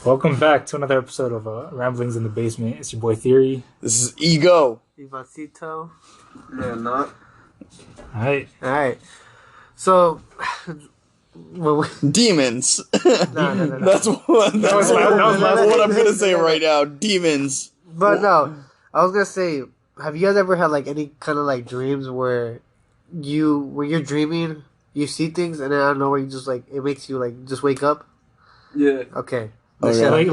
Welcome back to another episode of Ramblings in the Basement. It's your boy Theory. This is Ego. Ivacito. Yeah, not. Alright. So, Demons. no. That's what I'm gonna say right now. Demons. But no, I was gonna say, have you guys ever had like any kind of like dreams where you're dreaming, you see things, and then I don't know where you just like it makes you like just wake up? Yeah. Okay. Oh, yeah. Like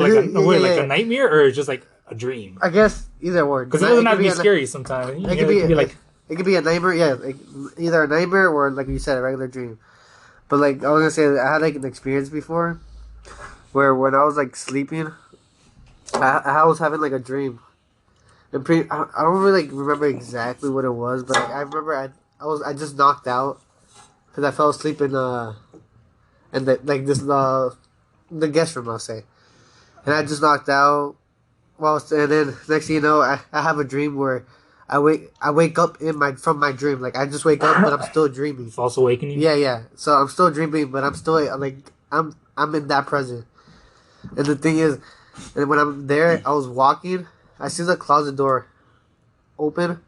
a nightmare or just like a dream? I guess either or. Because it doesn't have to be scary sometimes. It could be like it could be a nightmare. Yeah, like either a nightmare or like you said, a regular dream. But like I was gonna say, I had like an experience before where when I was like sleeping, I was having like a dream. And I don't really like remember exactly what it was, but like, I remember I just knocked out because I fell asleep in the guest room, I'll say, and I just knocked out. And then next thing you know, I have a dream where I wake up from my dream. Like I just wake up, but I'm still dreaming. False awakening. Yeah. So I'm still dreaming, but I'm still like I'm in that present. And the thing is, and when I'm there, I was walking. I see the closet door open,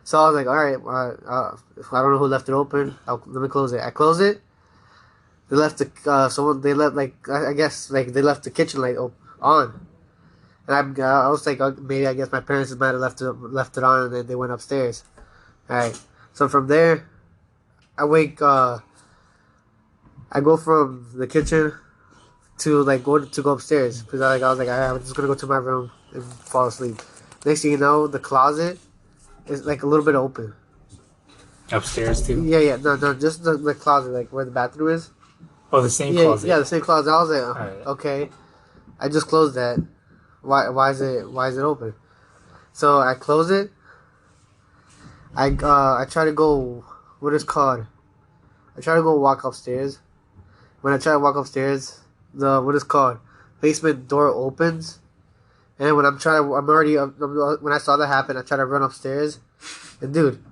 so I was like, all right, I don't know who left it open. Let me close it. I close it. They left they left I guess like they left the kitchen light on. And I was like, maybe I guess my parents might have left it on, and then they went upstairs. All right. So from there, I wake. I go from the kitchen to like go upstairs because I was like, I'm just gonna go to my room and fall asleep. Next thing you know, the closet is like a little bit open. Upstairs too. Yeah. No, just the closet, like where the bathroom is. Oh, the same closet. Yeah, the same closet. I was like, right. Okay, I just closed that. Why is it open? So I close it. I try to go. What is called? I try to go walk upstairs. When I try to walk upstairs, the basement door opens, and when when I saw that happen, I try to run upstairs, and dude,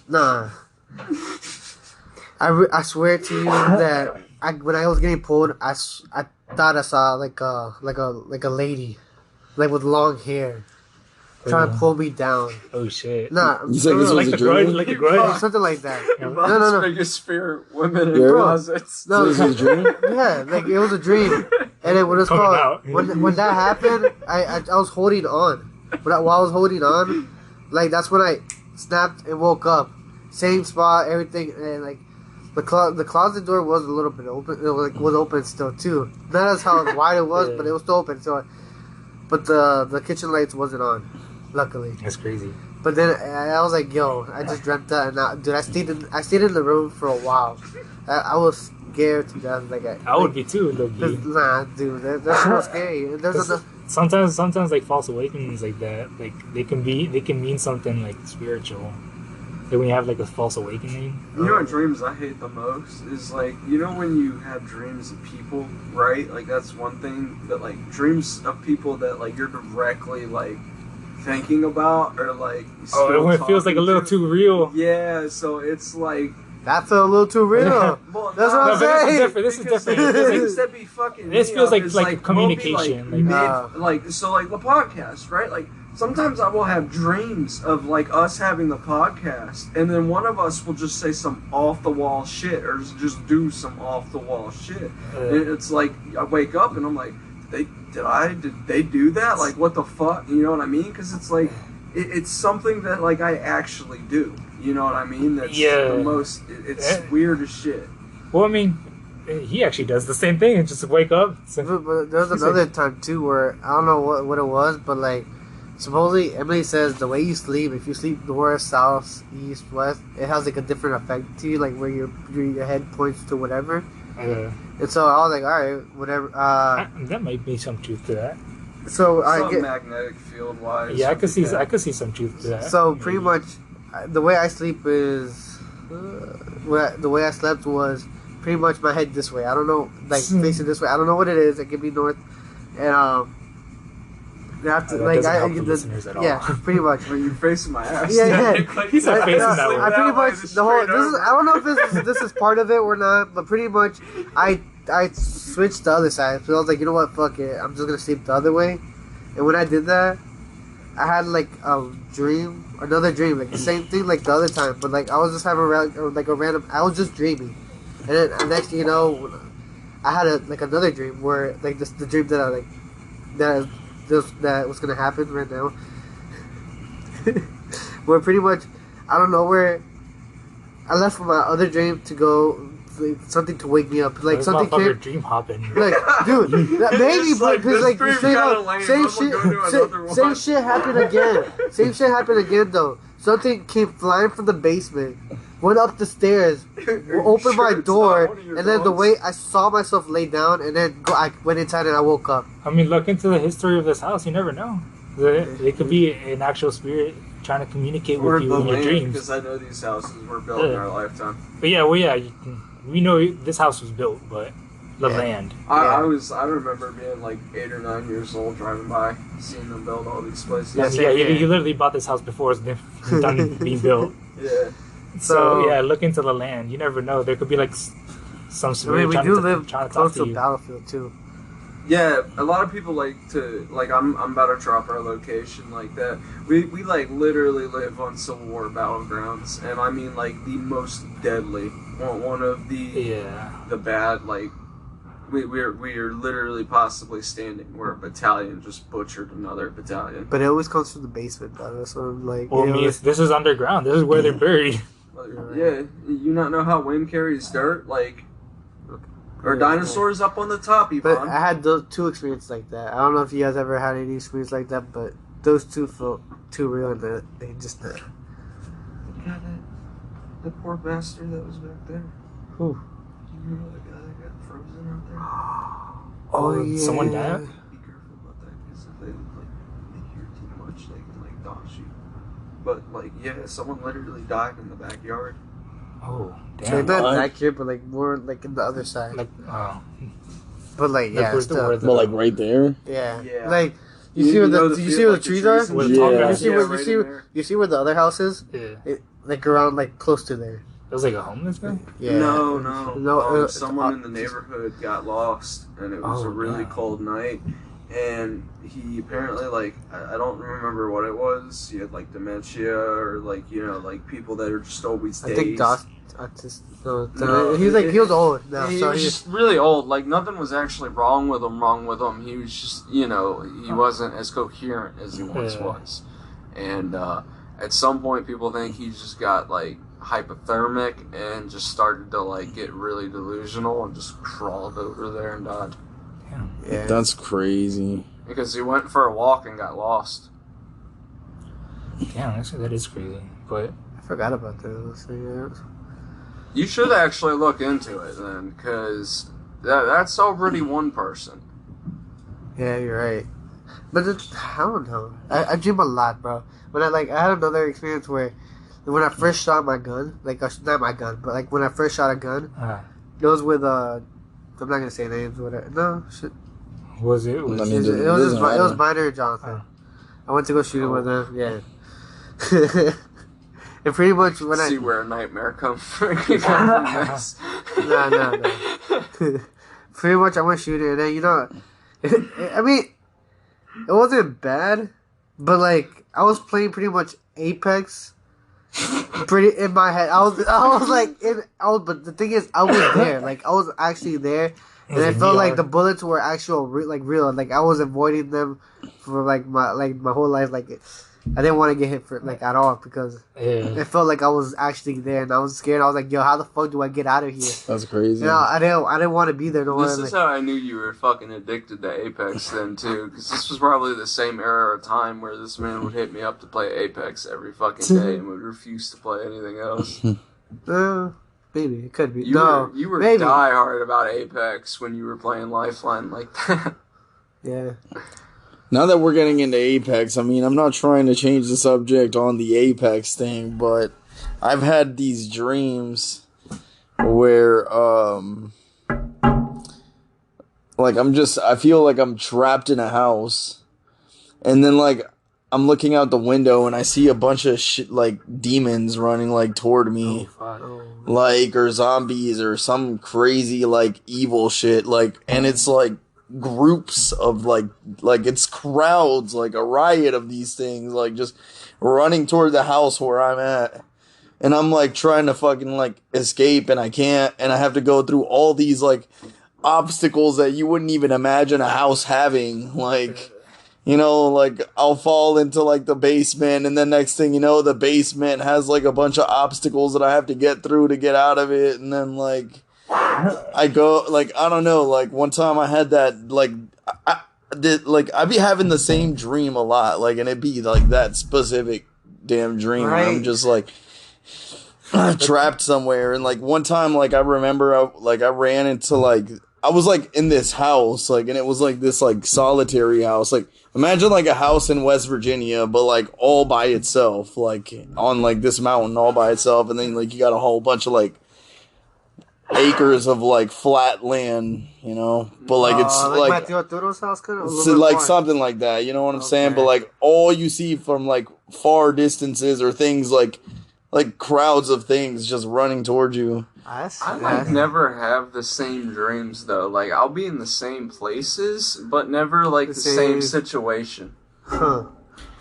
nah. I swear to you that when I was getting pulled, I thought I saw like a lady, like with long hair, trying to pull me down. Oh shit! Nah, you said this was like a the dream? grudge, like a grudge. something like that. No. Biggest fear: women in Yeah. closets. No, This was a dream? yeah, like it was a dream, and then what it's Coming called out. when that happened, I was holding on, while I was holding on, like that's when I snapped and woke up, same spot, everything, and like. The closet door was a little bit open. It was open still too. Not as how wide it was, but it was still open. So, but the kitchen lights wasn't on, luckily. That's crazy. But then I was like, "Yo, I just dreamt that." And dude, I stayed in the room for a while. I was scared to death. I would be too, though. Nah, dude, that's so scary. Sometimes like false awakenings like that, like they can mean something like spiritual. Like when you have like a false awakening. You know what dreams I hate the most is like, you know when you have dreams of people, right? Like that's one thing, but like dreams of people that like you're directly like thinking about or like When it feels like a little too real. Yeah, so it's like that felt a little too real. well, That's what I'm saying. This is different. That'd be fucking. This feels like we'll be, communication. like the podcast, right? Like sometimes I will have dreams of like us having the podcast, and then one of us will just say some off the wall shit or just do some off the wall shit. And it's like I wake up and I'm like, did they do that? Like what the fuck? You know what I mean? Because it's like it's something that like I actually do. You know what I mean? That's the most. It's weird as shit. Well, I mean, he actually does the same thing and just wake up. But there was another time too where I don't know what it was, but like supposedly Emily says the way you sleep, if you sleep north, south, east, west, it has like a different effect to you, like where your head points to whatever. And so I was like, all right, whatever. That might be some truth to that. So I get magnetic field wise. Yeah, I could see some truth to that. So pretty much, the way I sleep is, the way I slept was pretty much my head this way. I don't know, like facing this way. I don't know what it is. It could be north, and after like pretty much. When you're facing my ass. Yeah. He's not facing that way. I pretty much the whole. I don't know if this is part of it or not, but pretty much I I switched the other side. So I was like, you know what, fuck it. I'm just gonna sleep the other way. And when I did that, I had like another dream, like the same thing like the other time. But like I was just having like a random. I was just dreaming, and then next thing you know, I had another dream where like the dream that I like that was gonna happen right now. Where pretty much I don't know where I left from my other dream to go. Like, something to wake me up, like This something motherfucker came. dream hopping. Like, dude, that maybe, but because like this straight dream up, kinda lame. same I'm shit, gonna go to another same one. shit happened again. Same shit happened again though. Something came flying from the basement, went up the stairs, opened my Sure it's door, not one of your and then the dogs? way I saw myself lay down, and then I went inside and I woke up. I mean, look into the history of this house. You never know. It could be an actual spirit trying to communicate Or with you the in your land, dreams. because I know these houses were built in Yeah. our lifetime. But yeah, we know this house was built, but the Yeah. land. I remember being like 8 or 9 years old, driving by, seeing them build all these places. Yeah, same here. you literally bought this house before it's been done being built. Yeah. So yeah, look into the land. You never know. There could be like some I mean, spirit we trying do to live trying to close talk to to a you. battlefield too. Yeah, a lot of people like to, like, I'm about to drop our location like that. We like literally live on Civil War battlegrounds, and I mean like the most deadly, one of the bad, like, we are literally possibly standing where a battalion just butchered another battalion. But it always comes from the basement, though. That's what I'm like. Well, it I mean, always- this is underground. This is where they're buried. Like, yeah, you not know how wind carries dirt, like, or Yeah. dinosaurs up on the top, But Yvonne. I had those two experiences like that. I don't know if you guys ever had any experience like that, but those two felt too real, and they just. God, that poor bastard that was back there. Who? Do you remember the guy that got frozen out there? Oh yeah. Someone died? Be careful about that, because if they hear too much, they can like dodge you. But like, yeah, someone literally died in the backyard. Oh, So damn. not What? back here, but like more like in the other side. Like, oh, But like yeah, where's the still, word? But like right there. yeah. Yeah. Like you see where know the you field, see where like the trees are. and Where the shit? tall You grass see Yeah, where right you see in there. you see where the other house is? yeah. Like around like close to there. It was like a homeless guy. Yeah. No. No, Someone in the neighborhood got lost, and it was Oh, a really damn. cold night. And he apparently, like, I don't remember what it was. He had like dementia, or like, you know, like people that are just always I dazed. think Dos. No, No, he was old now. He So was he just really old. Like, nothing was actually wrong with him. He was just, you know, he wasn't as coherent as he once Yeah. was. And at some point, people think he just got like hypothermic and just started to like get really delusional and just crawled over there and died yeah. That's crazy. because he went for a walk and got lost. Damn, that is crazy. But I forgot about those. So, yeah. You should actually look into it then, because that's already one person. Yeah, you're right. But I don't know. I dream a lot, bro. When I had another experience where when I first shot my gun, like not my gun, but like when I first shot a gun, it was with I'm not gonna say names, whatever. No, shit. was it? I Was mean, It doesn't was matter. Minor and Jonathan. I went to go shoot him with them. Yeah. And pretty much when See where a nightmare comes from. Yes. No. Pretty much I went shooting, and then I mean, it wasn't bad, but like I was playing pretty much Apex. Pretty in my head, I was but the thing is, I was there, like I was actually there, and Was I it felt like VR? the bullets were actual, real. Like I was avoiding them for my whole life. Like I didn't want to get hit for at all because Yeah. it felt like I was actually there, and I was scared. I was like, "Yo, how the fuck do I get out of here?" That's crazy. You know, I didn't want to be there no more. This is how I knew you were fucking addicted to Apex then, too, because this was probably the same era of time where this man would hit me up to play Apex every fucking day and would refuse to play anything else. Maybe it could be. You were maybe. diehard about Apex when you were playing Lifeline like that. Yeah. Now that we're getting into Apex, I mean, I'm not trying to change the subject on the Apex thing, but I've had these dreams where, like, I feel like I'm trapped in a house, and then, like, I'm looking out the window and I see a bunch of shit, like demons running like toward me, like, or zombies or some crazy like evil shit, like, and it's like groups of like it's crowds, like a riot of these things, like just running toward the house where I'm at. And I'm like trying to fucking like escape and I can't, and I have to go through all these like obstacles that you wouldn't even imagine a house having, like, you know, like I'll fall into like the basement, and then next thing you know, the basement has like a bunch of obstacles that I have to get through to get out of it. And then like I go, like, I don't know, like one time I had that, like I'd be having the same dream a lot, like, and it'd be like that specific damn dream. Right. I'm just like trapped somewhere. And like one time, like I remember I ran into like, I was like in this house, like, and it was like this like solitary house, like imagine like a house in West Virginia, but like all by itself, like on like this mountain all by itself. And then like you got a whole bunch of like acres of like flat land, you know, but like it's like Mateo Arturo's house, kind of, so like something like that, you know what I'm saying? But like all you see from like far distances are things like crowds of things just running towards you. I like never have the same dreams though. Like I'll be in the same places, but never like the same situation. Huh.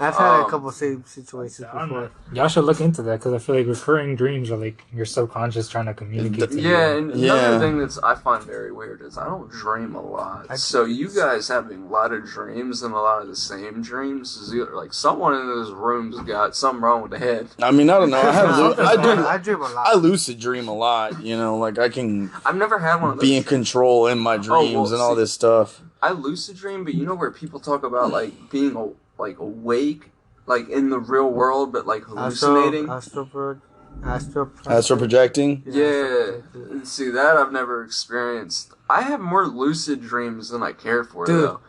I've had a couple same situations before. Y'all should look into that, because I feel like recurring dreams are like your subconscious trying to communicate to you. Yeah, and another thing that I find very weird is I don't dream a lot. So you guys having a lot of dreams and a lot of the same dreams is either like someone in this room's got something wrong with the head. I mean, I don't know. I dream a lot. I lucid dream a lot. You know, like I can. I've never had one of those. Be in control in my dreams and all this stuff. I lucid dream, but you know where people talk about like being awake, like in the real world, but like hallucinating. Astral projecting. Yeah, and see that I've never experienced. I have more lucid dreams than I care for, though.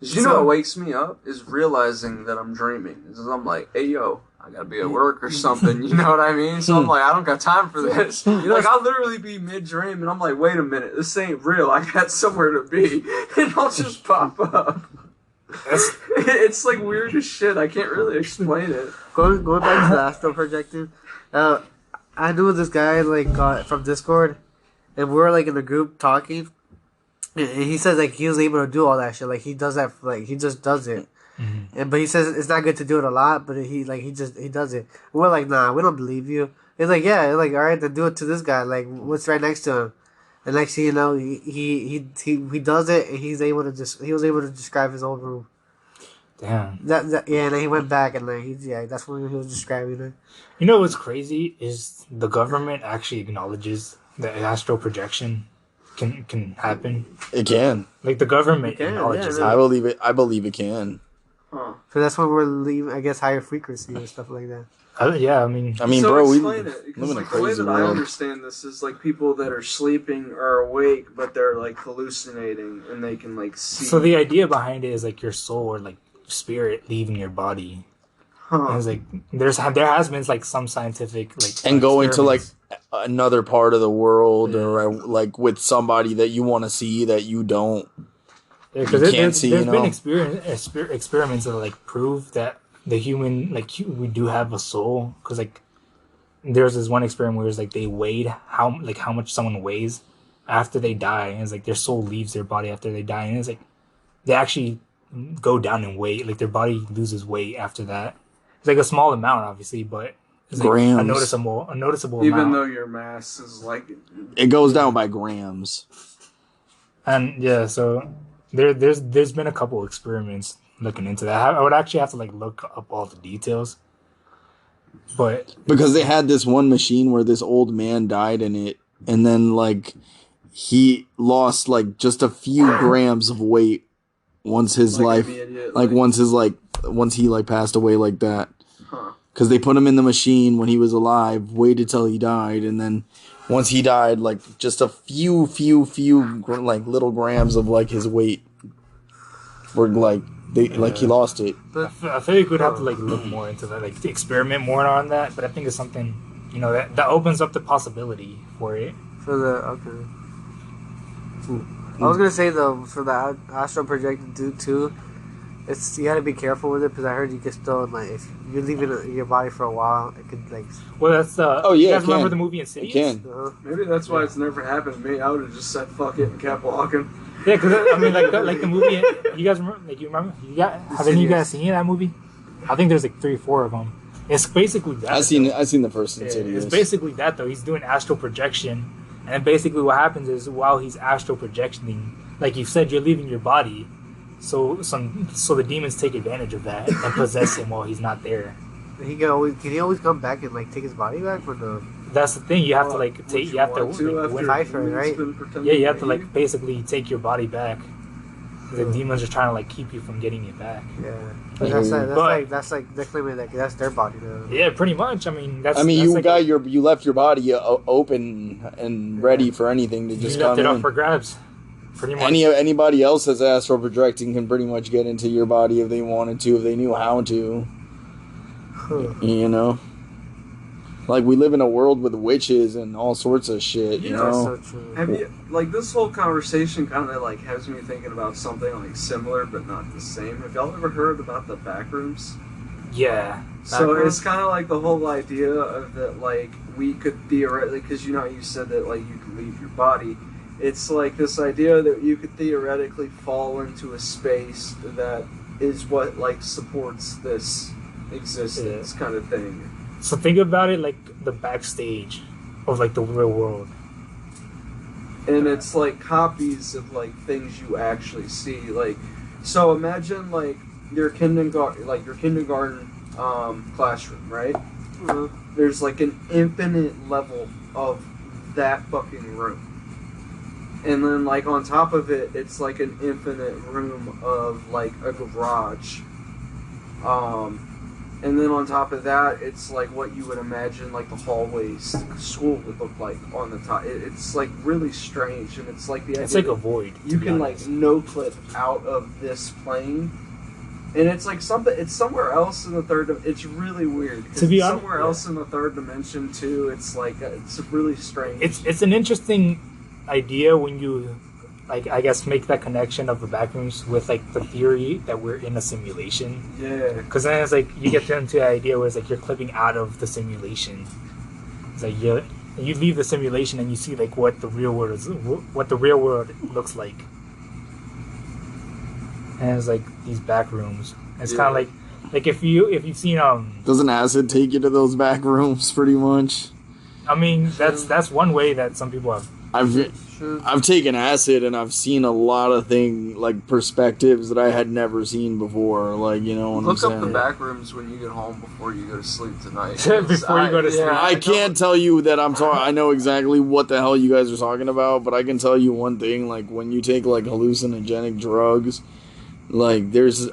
Because you know what wakes me up is realizing that I'm dreaming. Because I'm like, hey yo, I gotta be at work or something. You know what I mean? So I'm like, I don't got time for this. Like I'll literally be mid dream, and I'm like, wait a minute, this ain't real. I got somewhere to be, and I'll just pop up. It's like weird as shit. I can't really explain it. Going back to the astral projecting, I knew this guy like from Discord, and we were like in a group talking, and he says like he was able to do all that shit. Like he does that, like he just does it. Mm-hmm. But he says it's not good to do it a lot, but he does it. And we're like, nah, we don't believe you. He's like, yeah, like all right, then do it to this guy. Like what's right next to him? And next thing you know, he does it, and he was able to describe his own room. Damn. That and then he went back, and that's when he was describing it. You know what's crazy is the government actually acknowledges that astral projection can happen. It can. Like the government acknowledges it. I believe it. I believe it can. Huh. So that's when we're leaving, I guess, higher frequency and stuff like that. Yeah, I mean, so bro, we explain it, because live in a like the way crazy that I world. understand this is like people that are sleeping are awake, but they're like hallucinating and they can like see. So the idea behind it is like your soul or like spirit leaving your body. And it's like there has been like some scientific like and going to like another part of the world or like with somebody that you want to see that you don't. Because can't see. There's been experiments that like prove that the human we do have a soul. Because like there's this one experiment where it's like they weighed how much someone weighs after they die, and it's like their soul leaves their body after they die, and it's like they actually go down in weight, like their body loses weight after that. It's like a small amount, obviously, but it's like grams. a noticeable even amount. though your mass is like it goes down by grams. And yeah, so there's been a couple experiments looking into that. I would actually have to like look up all the details, but because they had this one machine where this old man died in it, and then like he lost like just a few grams of weight once his life, once he like passed away like that. Because they put him in the machine when he was alive, waited till he died, and then once he died, like just a few like little grams of like his weight were like he lost it. I feel like we'd have to like look more into that, like to experiment more on that. But I think it's something that opens up the possibility for it. For the I was gonna say though, for the astral projected dude too, It's you gotta be careful with it because I heard you can still like if you leave it in your body for a while, it could like. Well, that's Oh yeah, you guys it remember can. the movie It Insidious? can. Maybe that's why it's never happened to me. I would have just said fuck it and kept walking. Yeah, because I mean, like the movie. You guys remember? Like you remember? Have any of you guys seen that movie? I think there's like 3 or 4 of them. It's basically that. I've seen the first Yeah, Insidious. it's basically that though. He's doing astral projection, and basically what happens is while he's astral projecting, like you said, you're leaving your body. So the demons take advantage of that and possess him while he's not there. Can he always come back and like take his body back for the? That's the thing. You have to like take. You have to win fight for it, right? Yeah, you have to like basically take your body back. The demons are trying to like keep you from getting it back. Yeah, but that's like they're claiming that that's their body though. Yeah, pretty much. I mean, you left your body open and ready for anything to just you left come it in. up for grabs. Pretty much. Anybody else that's astral projecting can pretty much get into your body if they wanted to, if they knew how to. You know, like we live in a world with witches and all sorts of shit. You know, so true. Have you like this whole conversation kind of like has me thinking about something like similar but not the same? Have y'all ever heard about the back rooms? Yeah. So it's kind of like the whole idea of that, like we could theoretically, because you know you said that like you can leave your body. It's like this idea that you could theoretically fall into a space that is what like supports this existence kind of thing. So think about it like the backstage of like the real world. And it's like copies of like things you actually see. Like, so imagine like your kindergarten classroom, right? There's like an infinite level of that fucking room. And then, like, on top of it, it's, like, an infinite room of, like, a garage. And then on top of that, it's, like, what you would imagine, like, the hallways to school would look like on the top. It's, like, really strange. And it's, like, it's like a void. You can, like, no-clip out of this plane. And it's, like, it's somewhere else in the third... It's really weird. To be honest, somewhere else in the third dimension, too. It's, like, it's really strange. It's an interesting idea when you like I guess make that connection of the backrooms with like the theory that we're in a simulation. Yeah, because then it's like you get into the idea where it's like you're clipping out of the simulation. It's like you leave the simulation and you see like what the real world looks like, and it's like these back rooms. It's kind of like if you've seen doesn't acid take you to those back rooms pretty much? I mean that's one way that some people have. I've taken acid and I've seen a lot of perspectives that I had never seen before. Like, you know what I'm saying? Look up the back rooms when you get home before you go to sleep tonight. Before you go to sleep. I can't tell you that I know exactly what the hell you guys are talking about, but I can tell you one thing. Like, when you take like hallucinogenic drugs, like there's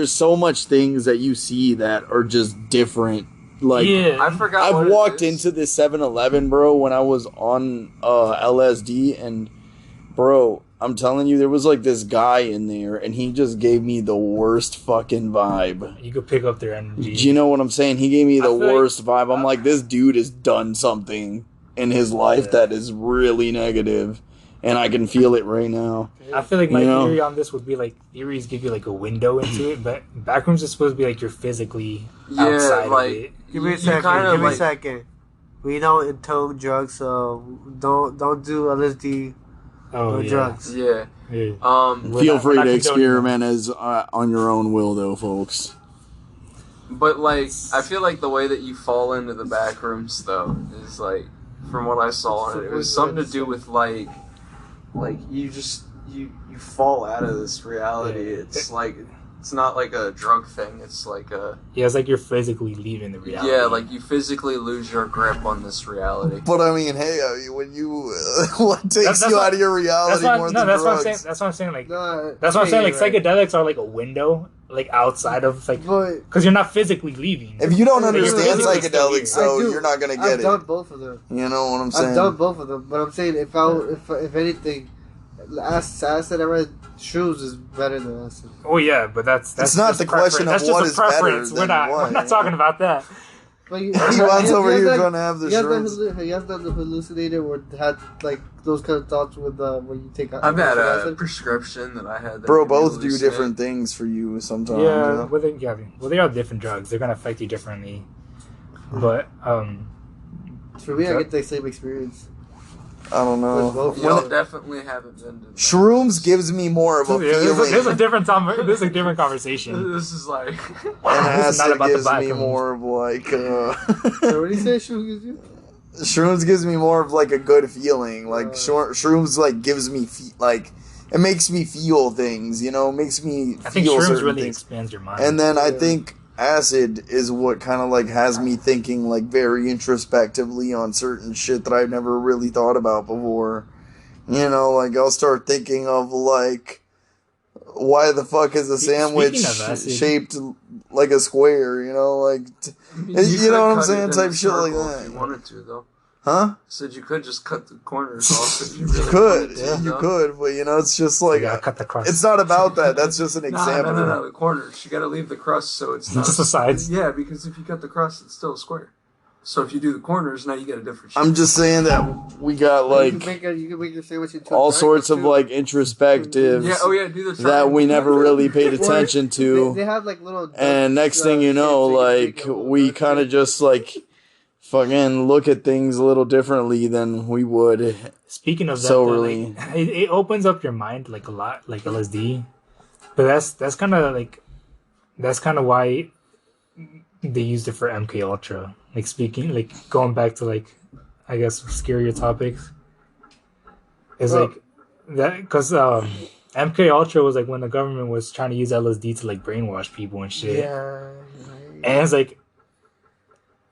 so much things that you see that are just different. Like, yeah. I forgot. I've walked into this 7-Eleven, bro, when I was on LSD, and bro, I'm telling you, there was like this guy in there, and he just gave me the worst fucking vibe. You could pick up their energy. Do you know what I'm saying? He gave me the worst vibe. I'm like, this dude has done something in his life that is really negative, and I can feel it right now. I feel like my theory on this would be like theories give you like a window into it, but backrooms is supposed to be like you're physically outside of it. Give me a second. We don't intone drugs, so don't do LSD or drugs. Yeah. Feel free to experiment as on your own will, though, folks. But like, I feel like the way that you fall into the back rooms, though, is like, from what I saw, it was something to do with like you fall out of this reality. It's like, it's not like a drug thing. It's like it's like you're physically leaving the reality. Yeah, like you physically lose your grip on this reality. But I mean, hey, when you what takes you out of your reality more than drugs? That's what I'm saying. Like that's what I'm saying. Like psychedelics are like a window, like outside of like because you're not physically leaving. If you don't understand psychedelics, though, you're not gonna get it. I've done both of them. You know what I'm saying? I've done both of them, but I'm saying if anything, acid I read shrooms is better than acid. Oh yeah, but that's it's not the question of that's what just is a preference. better than We're not talking about that. But he Ivan's over here trying to have the shrooms. He has not hallucinated or had like those kind of thoughts with when you take. I've had a prescription that I had. That Bro, both do different things for you sometimes. Yeah, well, they are different drugs. They're gonna affect you differently. But for me, I get the same experience. I don't know. Y'all definitely haven't been to shrooms gives me more of a feeling. There's a different conversation. This is like and acid gives me more of like So what do you say shrooms gives you? Shrooms gives me more of like a good feeling. Like shrooms like gives me like it makes me feel things, you know, makes me feel I think shrooms really things. expands your mind. And then I think acid is what kind of like has me thinking like very introspectively on certain shit that I've never really thought about before. You know, like I'll start thinking of like why the fuck is a sandwich shaped like a square, you know, like you know what I'm saying, type shit like that. If you wanted to though. Huh? Said you could just cut the corners off if you really you could, but you know, it's just like cut the crust. It's not about that. That's just an example. No, the corners. You got to leave the crust so it's not just the sides. Yeah, because if you cut the crust, it's still a square. So if you do the corners, now you get a different shape. I'm just saying that we got like you can make your sandwich into all sorts of like introspectives. Yeah, do the that we never really paid attention to. They have like little. And next thing you know, like we kind of just like fucking look at things a little differently than we would. Speaking of that, like, it opens up your mind like a lot, like LSD. But that's kind of why they used it for MK Ultra. Like going back to like, I guess scarier topics. It's like that because MK Ultra was like when the government was trying to use LSD to like brainwash people and shit. Yeah. And it's like,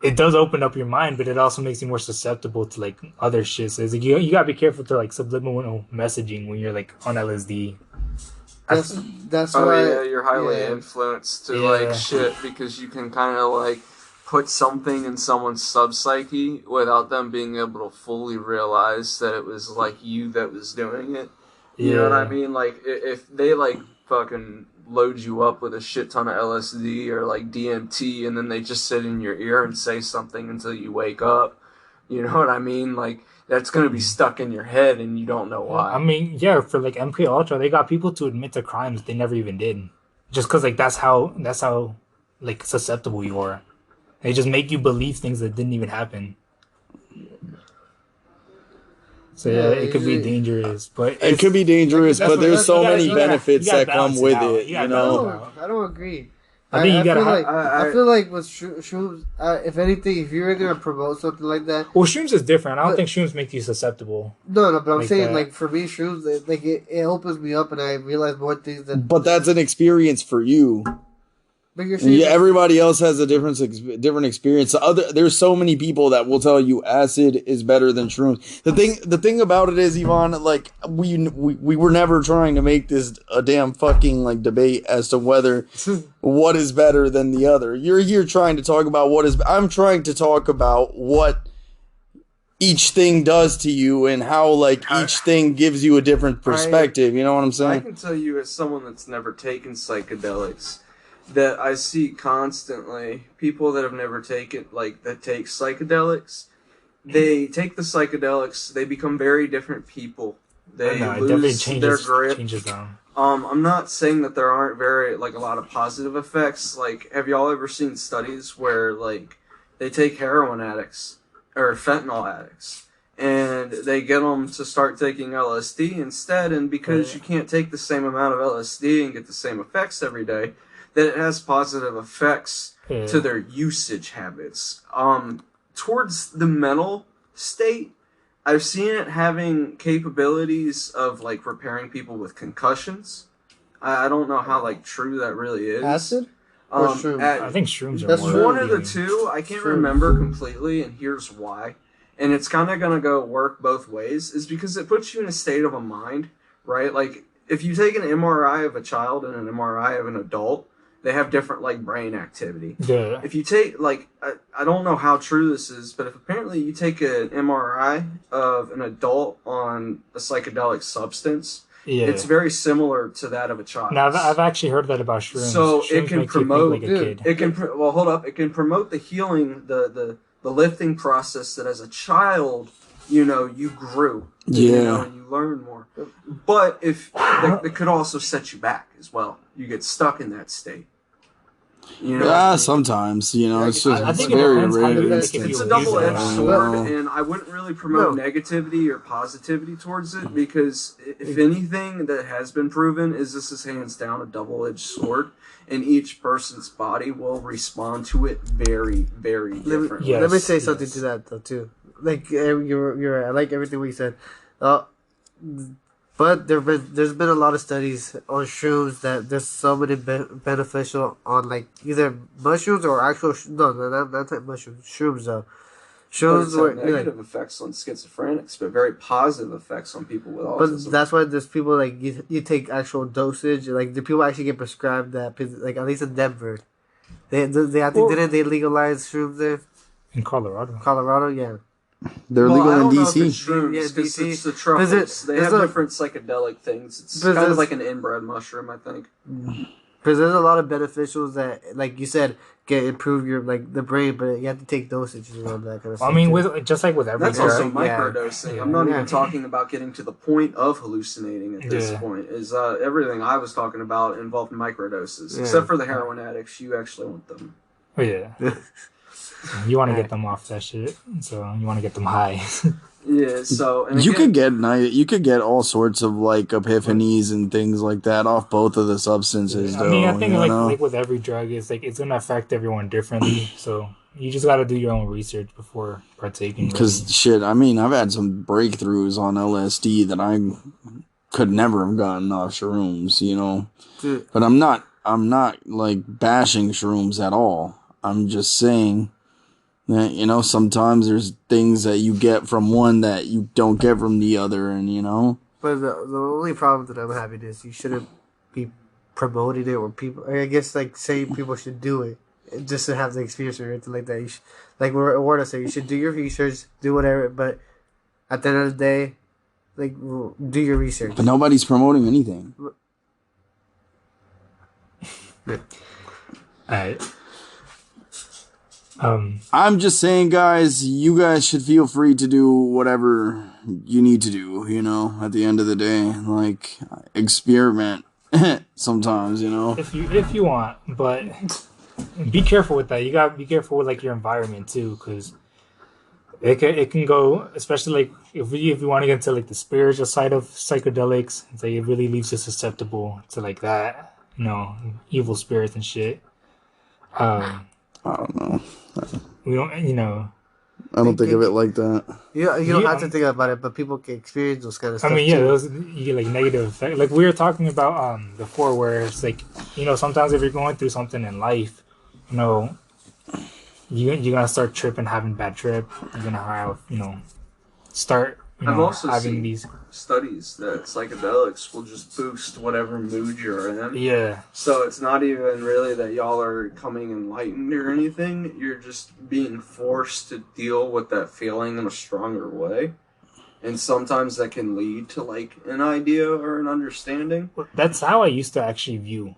it does open up your mind, but it also makes you more susceptible to like other shit. So it's like you gotta be careful to like subliminal messaging when you're like on LSD. That's oh why. Yeah, you're highly influenced to like shit because you can kind of like put something in someone's subpsyche without them being able to fully realize that it was like you that was doing it. You know what I mean? Like if they like fucking load you up with a shit ton of LSD or like DMT and then they just sit in your ear and say something until you wake up. You know what I mean? Like that's going to be stuck in your head and you don't know why. I mean, yeah, for like MK Ultra, they got people to admit to crimes they never even did. Just cuz like that's how like susceptible you are. They just make you believe things that didn't even happen. So yeah, it could be dangerous, but it could be dangerous, but there's so many benefits that come with it. You know, I don't agree. I think you gotta. I feel like with shrooms, if anything, if you're gonna promote something like that, well, shrooms is different. I don't think shrooms make you susceptible. No, but I'm saying like for me, shrooms, it opens me up, and I realize more things than. But that's an experience for you. Yeah, everybody else has a different experience. There's so many people that will tell you acid is better than shrooms. The thing about it is, Yvonne, like we were never trying to make this a damn fucking like debate as to whether what is better than the other. You're here trying to talk about what is. I'm trying to talk about what each thing does to you and how like each thing gives you a different perspective. You know what I'm saying? I can tell you as someone that's never taken psychedelics. That I see constantly, people that have never taken, like, that take psychedelics, they take the psychedelics, they become very different people. They lose their grip. I'm not saying that there aren't a lot of positive effects. Like, have y'all ever seen studies where, like, they take heroin addicts, or fentanyl addicts, and they get them to start taking LSD instead, and because you can't take the same amount of LSD and get the same effects every day, that it has positive effects to their usage habits. Towards the mental state, I've seen it having capabilities of like repairing people with concussions. I don't know how like true that really is. Acid? Or shrooms? I think shrooms are more. One of the two. I can't remember completely, and here's why. And it's kind of going to work both ways, is because it puts you in a state of a mind, right? Like, if you take an MRI of a child and an MRI of an adult, they have different, like, brain activity. Yeah. If you take, like, I don't know how true this is, but if apparently you take an MRI of an adult on a psychedelic substance, Yeah. It's very similar to that of a child. Now, I've actually heard that about shrooms. So Shrooms it can make you think promote. like a kid. It can hold up. It can promote the healing, the lifting process that as a child, you grew. Yeah. And you learn more. But if it could also set you back as well. You get stuck in that state. Sometimes, it's just I think it's very depends how you rare. like if It's you a double-edged use it. sword, and I wouldn't really promote negativity or positivity towards it, because if anything that has been proven is this is hands down a double-edged sword, and each person's body will respond to it very, very differently. Let me say something to that though too. Like you're I like everything we said, but there's been a lot of studies on shrooms that there's so many beneficial on like either mushrooms or actual not like mushrooms, shrooms though. Shrooms have negative effects on schizophrenics, but very positive effects on people with autism. But that's why there's people like you take actual dosage. Like the people actually get prescribed that. Like at least in Denver, they I think didn't they legalize shrooms there In Colorado. Colorado, yeah. They're legal in DC. DC. It's the truffles. They have different psychedelic things. It's kind of like an inbred mushroom, I think. Because there's a lot of beneficials that, like you said, can improve your the brain, but you have to take dosages and all that kind of stuff. I mean, just like with every that's drug. also microdosing. I'm not even talking about getting to the point of hallucinating at this point. Is everything I was talking about involved microdoses, except for the heroin addicts. You actually want them. Oh yeah. You want to get them off that shit, so you want to get them high. Yeah, so you could get all sorts of like epiphanies and things like that off both of the substances. Though, I think like with every drug, it's gonna affect everyone differently. So you just got to do your own research before partaking. Because shit, I mean, I've had some breakthroughs on LSD that I could never have gotten off shrooms, But I'm not like bashing shrooms at all. I'm just saying that, sometimes there's things that you get from one that you don't get from the other, and But the only problem that I'm having is you shouldn't be promoting it, or people. I guess like saying people should do it just to have the experience or anything like that. You should, like what I say, you should do your research, do whatever. But at the end of the day, like do your research. But nobody's promoting anything. All right. I'm just saying, guys, you guys should feel free to do whatever you need to do, at the end of the day. Like, experiment sometimes, If you want, but be careful with that. You gotta be careful with, like, your environment, too, because it can go, especially, like, if you want to get into, like, the spiritual side of psychedelics, it's like it really leaves you susceptible to, like, that, evil spirits and shit. I don't know. We don't, I don't think of it like that. You don't have to think about it, but people can experience those kind of stuff. I mean, you get like negative effects. Like we were talking about before, where it's like sometimes if you're going through something in life, you're gonna start tripping, having bad trip. You're gonna have start I've also having seen these studies that psychedelics will just boost whatever mood you're in. Yeah. So it's not even really that y'all are coming enlightened or anything. You're just being forced to deal with that feeling in a stronger way. And sometimes that can lead to like an idea or an understanding. That's how I used to actually view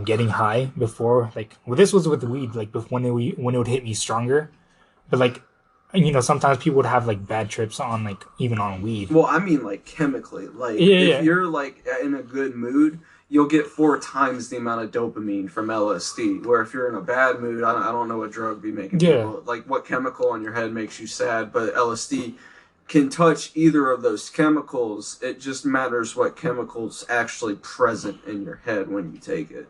getting high before. Like, this was with weed. Like, when it would hit me stronger, but like. Sometimes people would have like bad trips on like even on weed. Well, I mean like chemically. Like if you're like in a good mood, you'll get 4 times the amount of dopamine from LSD. Where if you're in a bad mood, I don't know what drug be making people, like what chemical in your head makes you sad, but LSD can touch either of those chemicals. It just matters what chemical's actually present in your head when you take it.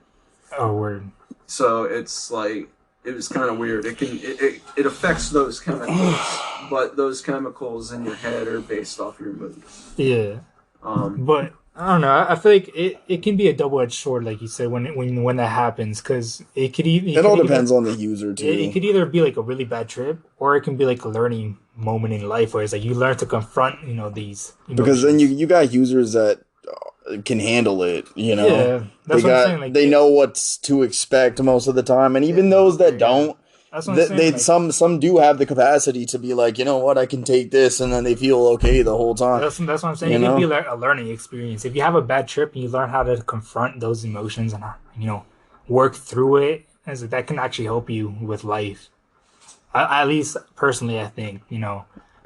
Oh, word. So it's like it was kind of weird. It affects those chemicals, but those chemicals in your head are based off your mood. Yeah. But I don't know. I feel like it can be a double-edged sword, like you said, when that happens, because it could it all depends on the user too. It could either be like a really bad trip, or it can be like a learning moment in life where it's like you learn to confront these emotions. Because then you got users that can handle it, Yeah, that's what I'm saying. Like, they know what to expect most of the time, and even those that don't, That's what I'm saying. Some do have the capacity to be like, you know what, I can take this, and then they feel okay the whole time. That's what I'm saying. It can be like a learning experience. If you have a bad trip and you learn how to confront those emotions and work through it, as that can actually help you with life. At least personally, I think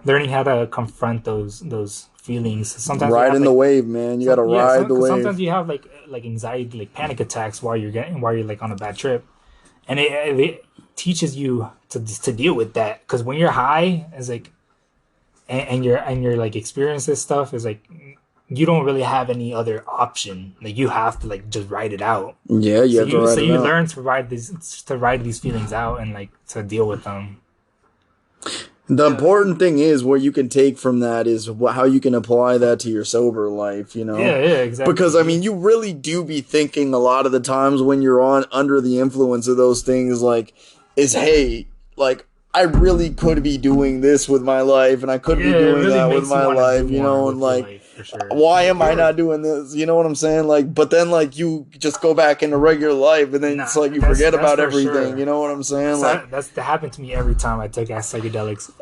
learning how to confront those feelings. Sometimes ride in the wave, man. You gotta ride the wave. Sometimes you have like anxiety, like panic attacks while you're like on a bad trip, and it teaches you to deal with that. Because when you're high, it's like, and you're like experiencing this stuff, is like you don't really have any other option. Like you have to like just ride it out. Yeah, you have to ride it out. So you learn to ride these feelings out and like to deal with them. The important thing is what you can take from that is how you can apply that to your sober life, Yeah, exactly. Because, I mean, you really do be thinking a lot of the times when you're under the influence of those things, like, hey, like, I really could be doing this with my life, and I could be doing really that with my life, and like, sure. Why am I not doing this? You know what I'm saying? Like, but then like you just go back into regular life, and then it's like you forget about everything. Sure. You know what I'm saying? That happened to me every time I took psychedelics.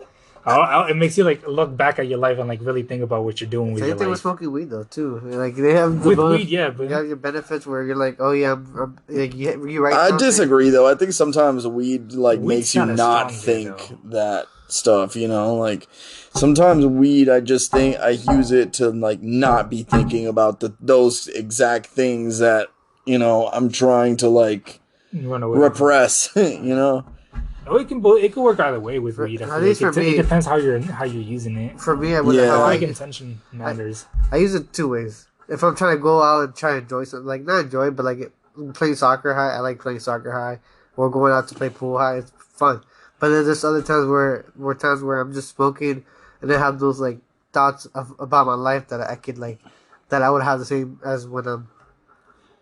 It makes you like look back at your life and like really think about what you're doing with your life. Same thing with smoking weed though too. Like they have weed, yeah, but you have your benefits where you're like, oh yeah, I'm like you right. I disagree though. I think sometimes weed makes you not think that stuff. Like sometimes weed, I just think I use it to like not be thinking about those exact things that I'm trying to like repress. Oh, it can work either way with weed. At least for me, it depends how you're using it. For me, intention matters. I use it two ways. If I'm trying to go out and try to enjoy something, like not enjoy, but like playing soccer high. I like playing soccer high, or going out to play pool high. It's fun. But then there's other times where I'm just smoking, and I have those like thoughts about my life that I could like that I would have the same as when I'm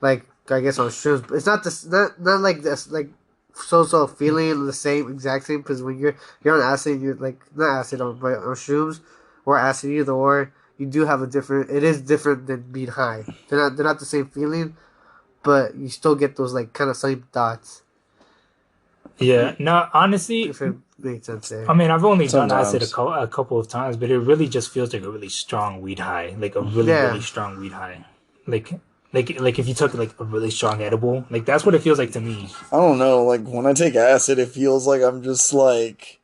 like I guess on shrooms. But it's not this not like this like. So feeling the exact same because when you're on acid, you're like not acid but on shrooms or acid either or you do have it is different than being high. They're not the same feeling, but you still get those like kind of same thoughts. Yeah, no, honestly, if it makes sense there. I mean, I've only done acid a couple of times, but it really just feels like a really strong weed high, like a really strong weed high, Like if you took like a really strong edible, like that's what it feels like to me. I don't know, like when I take acid, it feels like I'm just like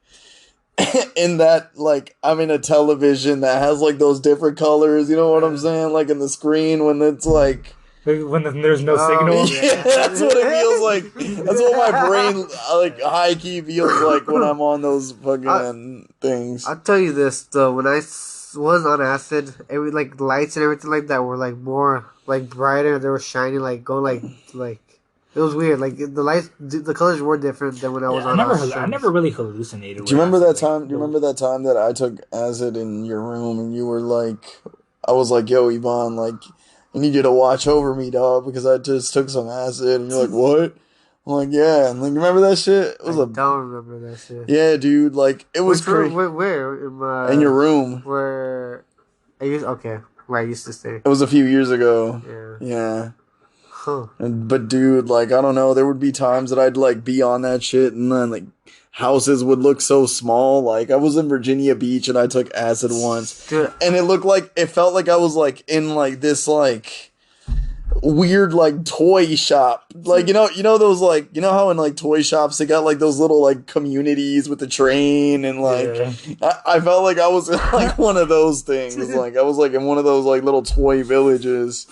in that like I'm in a television that has like those different colors. You know what I'm saying? Like in the screen when it's like when there's no signal. Yeah, that's what it feels like. That's what my brain like high key feels like when I'm on those fucking things. I'll tell you this though, when I was on acid, like lights and everything like that were like more like brighter. They were shining, like going like it was weird. Like the lights, the colors were different than when I was on. I never really hallucinated. Do you remember that time? Do you remember that time that I took acid in your room and you were like, I was like, "Yo, Yvonne, like, I need you to watch over me, dog, because I just took some acid." And you're like, "What?" I'm like, "Yeah." And like, remember that shit? It was I don't remember that shit. Yeah, dude. Like, it was crazy. Where? In your room. Where? Where I used to stay. It was a few years ago. Yeah. Huh. But dude, like, I don't know. There would be times that I'd like be on that shit, and then like houses would look so small. Like I was in Virginia Beach and I took acid once, dude, and it felt like I was like in like this like weird like toy shop. Like you know those like how in like toy shops they got like those little like communities with the train and like I felt like I was in like one of those things. Like I was like in one of those like little toy villages.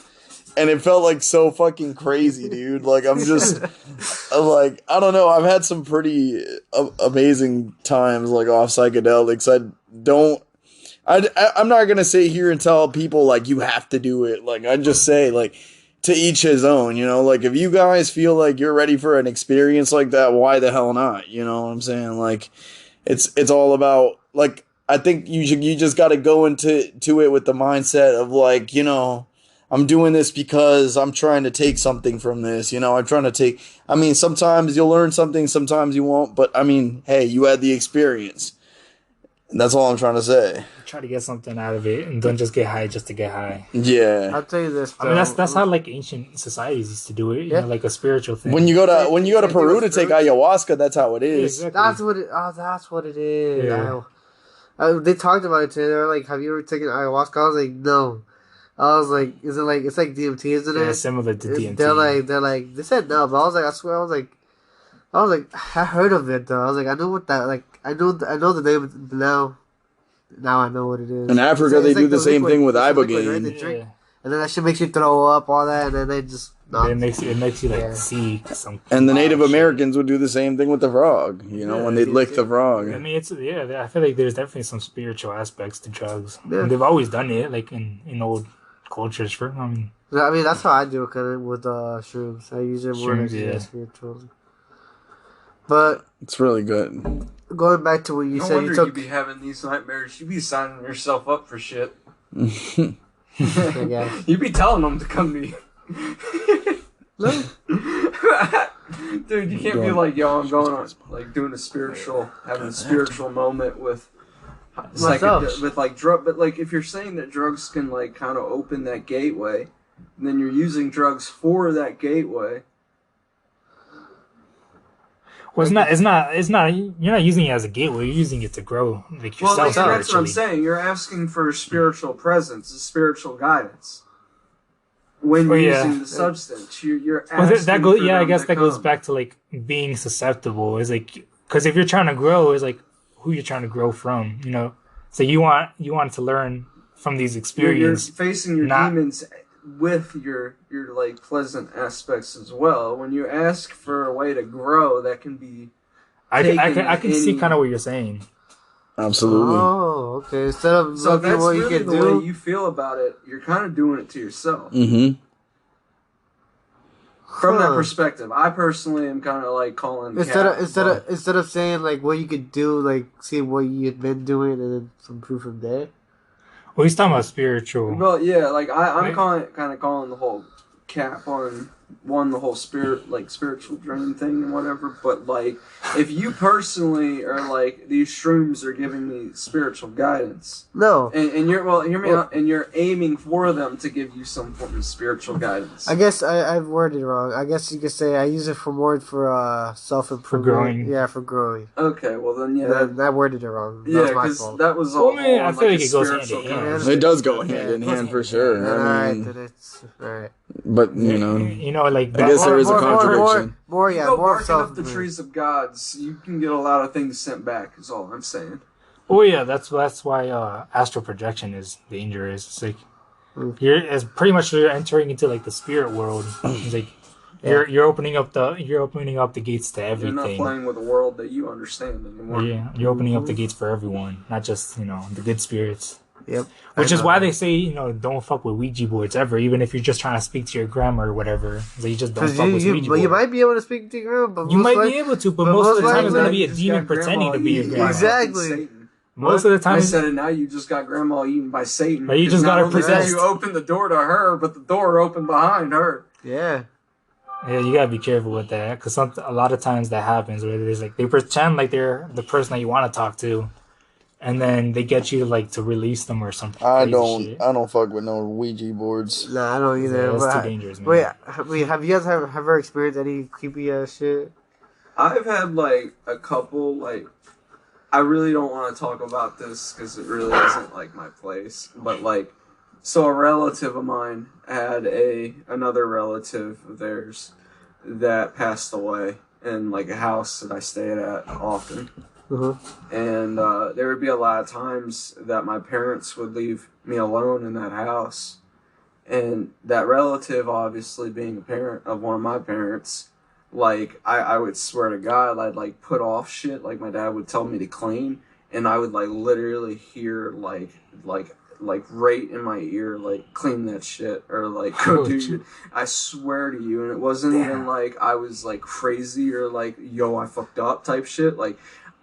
And it felt like so fucking crazy, dude. Like I'm just like I don't know. I've had some pretty amazing times like off psychedelics. I'm not gonna sit here and tell people like you have to do it. Like I just say like to each his own. Like if you guys feel like you're ready for an experience like that, why the hell not? You know what I'm saying? Like it's all about like I think you just got to go into it with the mindset of like I'm doing this because I'm trying to take something from this. I'm trying to take... I mean, sometimes you'll learn something, sometimes you won't. But, I mean, hey, you had the experience. That's all I'm trying to say. Try to get something out of it, and don't just get high just to get high. Yeah. I'll tell you this. Though. I mean, that's how like ancient societies used to do it. You know, like a spiritual thing. When you go to Peru to take ayahuasca, that's how it is. Yeah, exactly. That's what it is. Yeah. They talked about it today. They were like, "Have you ever taken ayahuasca?" I was like, "No." I was like, "Is it like it's like DMT, isn't it?" Yeah, similar to DMT. They're like they said no, but I was like, I swear, I was like, I heard of it though. I was like, I know what that like. I know the name but now. Now I know what it is. In Africa, they do the same thing with ibogaine, ibogaine. right? Drink, and then that shit makes you throw up, all that, and then they just. It makes you like see some. And the Native Americans would do the same thing with the frog. You know, when they'd lick the frog. I mean, I feel like there's definitely some spiritual aspects to drugs. Yeah. And they've always done it, like in old cultures. I mean, that's how I do it kind of with shrooms. I use it more as spiritual. But it's really good. Going back to what you said, you'd be having these nightmares. You'd be signing yourself up for shit. You'd be telling them to come to you. No. Dude, you can't be like, yo, I'm going on, like, doing having a spiritual moment with, like, drug. But, like, if you're saying that drugs can, like, kind of open that gateway, and then you're using drugs for that gateway. Well, it's not. You're not using it as a gateway. You're using it to grow, like yourself. Well, that's what I'm saying. You're asking for spiritual presence, spiritual guidance. When you're using the substance, you're asking I guess that goes back to like being susceptible. Is like because if you're trying to grow, is like who you're trying to grow from. You know, so you want to learn from these experiences. You're facing your demons with your like pleasant aspects as well. When you ask for a way to grow, that can be. I can see kind of what you're saying. Absolutely. Oh, okay. Instead of so looking that's what really you can the do, way you feel about it. You're kind of doing it to yourself. Mm-hmm. From that perspective, I personally am kind of like calling instead of saying like what you could do, like see what you've been doing and then improve from there. Well, he's talking about spiritual. Well, yeah, like I'm calling the whole cap on the whole spiritual dream thing and whatever. But like, if you personally are like these shrooms are giving me spiritual guidance, no, and you're hear me out, and you're aiming for them to give you some form of spiritual guidance. I guess I've worded it wrong. I guess you could say I use it for self-improvement. For growing. Yeah, for growing. Okay, well then, that worded it wrong. Yeah, because that was all. I feel like it goes hand in hand. It does go hand in hand for sure. I mean, all right. But you know, like I guess there is a contradiction. More barking up the trees of gods, you can get a lot of things sent back. Is all I'm saying. Oh yeah, that's why astral projection is dangerous. It's like you're entering into like the spirit world. It's like you're opening up the gates to everything. You're not playing with a world that you understand anymore. Yeah, you're opening up the gates for everyone, not just the good spirits. Yep. Which is why they say, don't fuck with Ouija boards ever, even if you're just trying to speak to your grandma or whatever. So you just don't fuck with Ouija boards. But you might be able to speak to your grandma. You might be able to, but most of the time it's going to be a demon pretending to be your grandma. Exactly. Most of the time, I said it. Now you just got grandma eaten by Satan. But you just got her possessed. You opened the door to her, but the door opened behind her. Yeah. Yeah, you gotta be careful with that because a lot of times that happens where there's like they pretend like they're the person that you want to talk to, and then they get you to release them or something. I don't fuck with no Ouija boards. Nah, I don't either. Yeah, that's too dangerous, man. Wait, have you guys ever experienced any creepy ass shit? I've had like a couple I really don't want to talk about this because it really isn't like my place. But so a relative of mine had another relative of theirs that passed away in like a house that I stayed at often. Mm-hmm. And there would be a lot of times that my parents would leave me alone in that house. And that relative, obviously being a parent of one of my parents, I would swear to God, I'd put off shit. Like my dad would tell me to clean, and I would literally hear right in my ear, clean that shit or go do. I swear to you, and it wasn't even I was crazy or yo I fucked up type shit.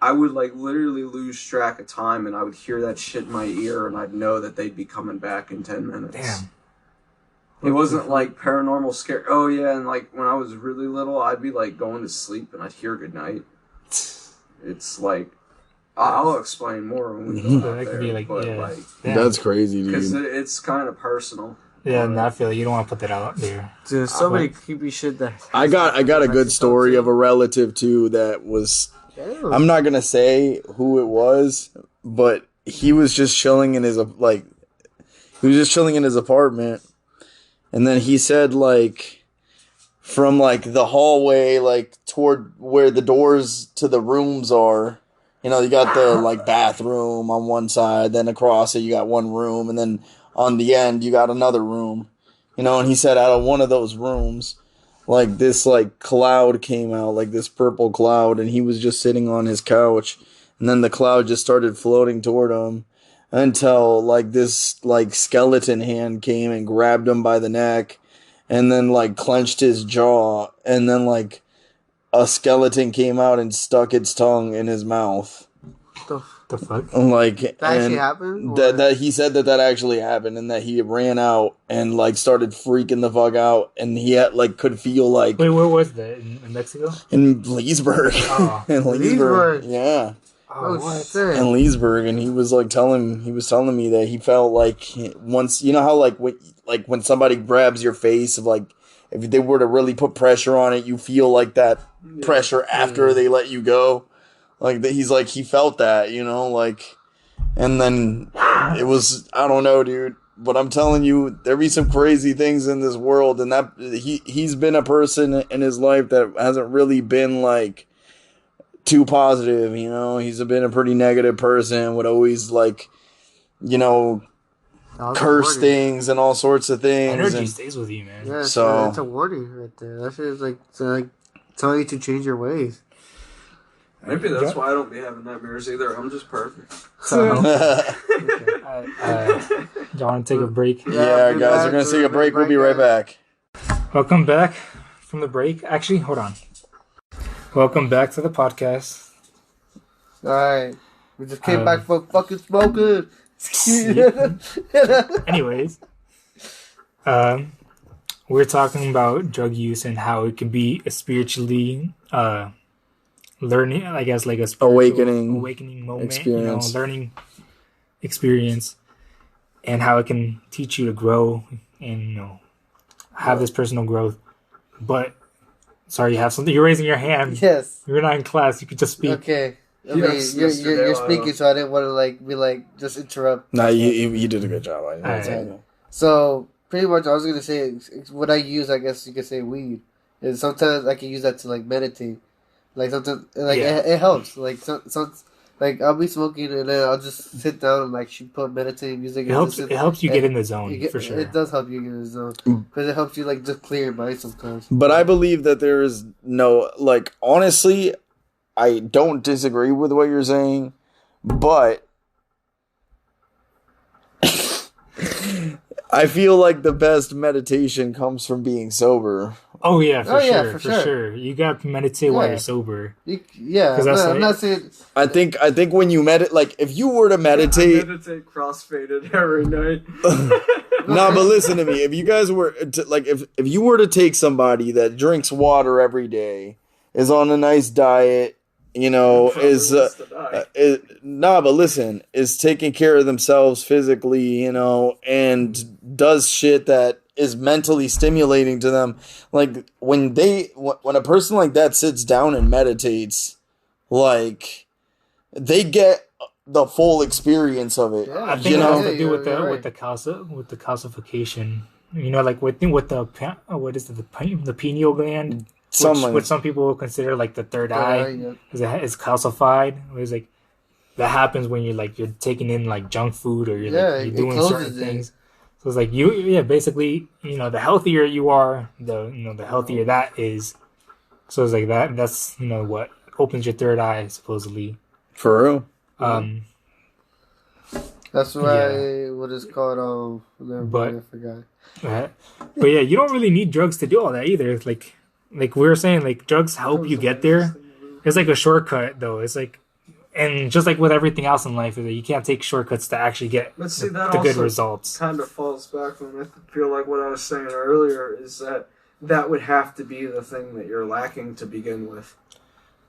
I would literally lose track of time, and I would hear that shit in my ear, and I'd know that they'd be coming back in 10 minutes. Damn. It wasn't paranormal scare. Oh yeah, and when I was really little, I'd be going to sleep and I'd hear goodnight. It's I'll explain more when we go out That could there, be like, but yeah. like, Damn. That's crazy, because dude. it's kind of personal. Yeah, and I feel like you don't want to put that out there. Dude, so many creepy shit that. I got a good story of a relative too that was. Damn. I'm not gonna say who it was, but he was just chilling in his apartment, and then he said like from like the hallway like toward where the doors to the rooms are. You know, you got the like bathroom on one side, then across it you got one room, and then on the end you got another room. You know, and he said out of one of those rooms, like this like cloud came out, like this purple cloud, and he was just sitting on his couch, and then the cloud just started floating toward him until like this like skeleton hand came and grabbed him by the neck and then like clenched his jaw, and then like a skeleton came out and stuck its tongue in his mouth. The fuck? Like That actually happened? That he said that actually happened, and that he ran out and like started freaking the fuck out, and he had like could feel like. Wait, where was that? In Mexico? In Leesburg. Oh. In Leesburg. Yeah. Oh, what? shit. In Leesburg, and he was telling me that he felt like once, you know how like when somebody grabs your face, of like if they were to really put pressure on it, you feel like that pressure after they let you go. Like that, he's like he felt that, you know, like, and then it was, I don't know, dude, but I'm telling you, there be some crazy things in this world, and that he's been a person in his life that hasn't really been like too positive, you know. He's been a pretty negative person, would always like, you know, curse things and all sorts of things. Energy stays with you, man. Yeah, so it's a warning right there. That shit is like telling you to change your ways. Maybe that's why I don't be having nightmares either. I'm just perfect. Y'all want to take a break? Yeah, guys, we're gonna take a break. We'll be right back. Welcome back from the break. Actually, hold on. Welcome back to the podcast. Alright. We just came back from fucking smoking. Anyways, we're talking about drug use and how it can be a spiritually learning, I guess, like a awakening moment, experience. You know, learning experience, and how it can teach you to grow and, you know, have this personal growth. But sorry, you have something. You're raising your hand. Yes. You're not in class. You could just speak. Okay. I mean, you're speaking, so I didn't want to be like just interrupt. Nah, you did a good job. So pretty much, I was gonna say what I use. I guess you could say weed. And sometimes I can use that to like meditate. Like sometimes, like it helps. Like some like I'll be smoking and then I'll just sit down and like put meditating music. It helps. It helps you get in the zone for sure. It does help you get in the zone because it helps you like just clear your mind sometimes. But I believe that there is no, like, honestly, I don't disagree with what you're saying, but I feel like the best meditation comes from being sober. Oh yeah, for sure. You got to meditate while you're sober. I'm not saying. I think when you meditate, like if you were to meditate, I meditate crossfaded every night. No, but listen to me. If you guys were to, like, if you were to take somebody that drinks water every day, is on a nice diet, you know, is taking care of themselves physically, you know, and does shit that is mentally stimulating to them. Like when a person like that sits down and meditates, like they get the full experience of it. Yeah, I think it has to do with the calcification. You know, like with the the pineal gland. Which some people will consider like the third eye, is calcified. It's like that happens when you're taking in like junk food or you're doing certain things. So it's like basically, you know, the healthier you are, the healthier that is. So it's like that's, you know, what opens your third eye supposedly. For real. That's why what is called I forgot. But yeah, you don't really need drugs to do all that either. It's like we were saying, like drugs help you get there. It's like a shortcut though. It's like, and just like with everything else in life, is that you can't take shortcuts to actually get the good results. Kind of falls back on, I feel like what I was saying earlier is that would have to be the thing that you're lacking to begin with.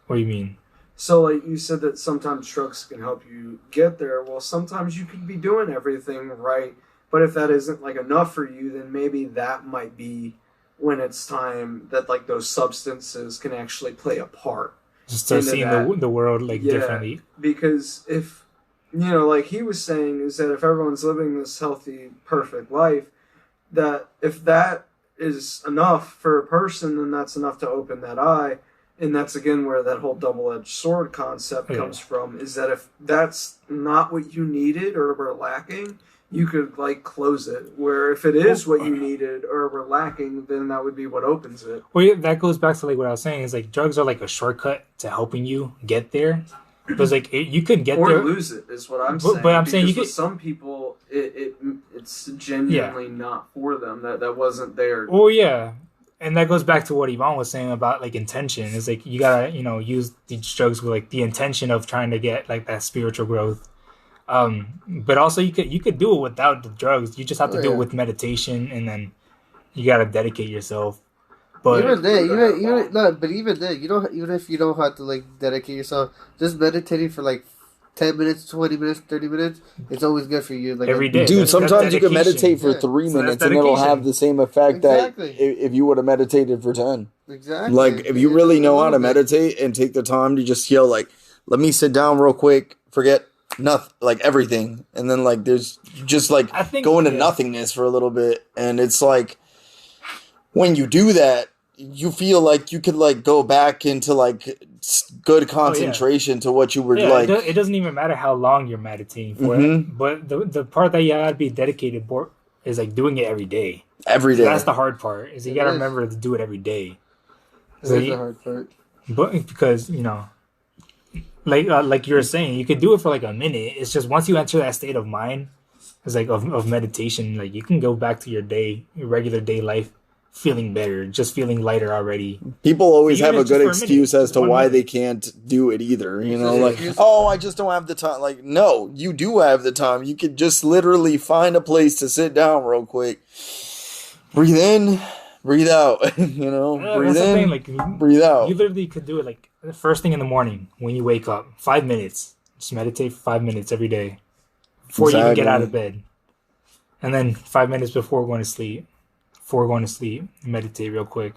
What do you mean? So, like you said that sometimes drugs can help you get there. Well, sometimes you could be doing everything right, but if that isn't like enough for you, then maybe that might be when it's time that like those substances can actually play a part. Just start seeing the world like differently. Because if like he was saying, is that if everyone's living this healthy, perfect life, that if that is enough for a person, then that's enough to open that eye. And that's again where that whole double-edged sword concept comes from, is that if that's not what you needed or were lacking, you could like close it. Where if it is what you needed or were lacking, then that would be what opens it. Well, yeah, that goes back to like what I was saying, is like drugs are like a shortcut to helping you get there. Because like you could get or there, lose it is what I'm saying. But I'm saying you could, some people it's genuinely not for them. That wasn't there. Oh yeah. And that goes back to what Yvonne was saying about like intention. It's like you gotta, use these drugs with like the intention of trying to get like that spiritual growth. But also you could do it without the drugs. You just have to do it with meditation, and then you gotta dedicate yourself. But even then, even if you don't have to like dedicate yourself, just meditating for like 10 minutes, 20 minutes, 30 minutes, it's always good for you. Like every day. Dude, sometimes you can meditate for 3 minutes and it'll have the same effect that if you would have meditated for 10. Exactly. Like, if you really know how to meditate and take the time to just yell, like, let me sit down real quick, forget nothing, like everything. And then, like, there's just, like, go into nothingness for a little bit. And it's like, when you do that, you feel like you could like go back into like good concentration to what you were like. It doesn't even matter how long you're meditating for it, but the part that you gotta be dedicated for is like doing it every day. Every day. That's the hard part. Is you gotta remember to do it every day. That's the hard part. But because like you were saying, you could do it for like a minute. It's just once you enter that state of mind, it's like of meditation. Like you can go back to your regular day life, feeling better, just feeling lighter already. People always have a good excuse as to why they can't do it either. Like, oh, I just don't have the time. Like, no, you do have the time. You could just literally find a place to sit down real quick. Breathe in, breathe out. Breathe in, breathe out. You literally could do it like the first thing in the morning when you wake up. 5 minutes. Just meditate for 5 minutes every day before you even get out of bed. And then 5 minutes before going to sleep. Meditate real quick.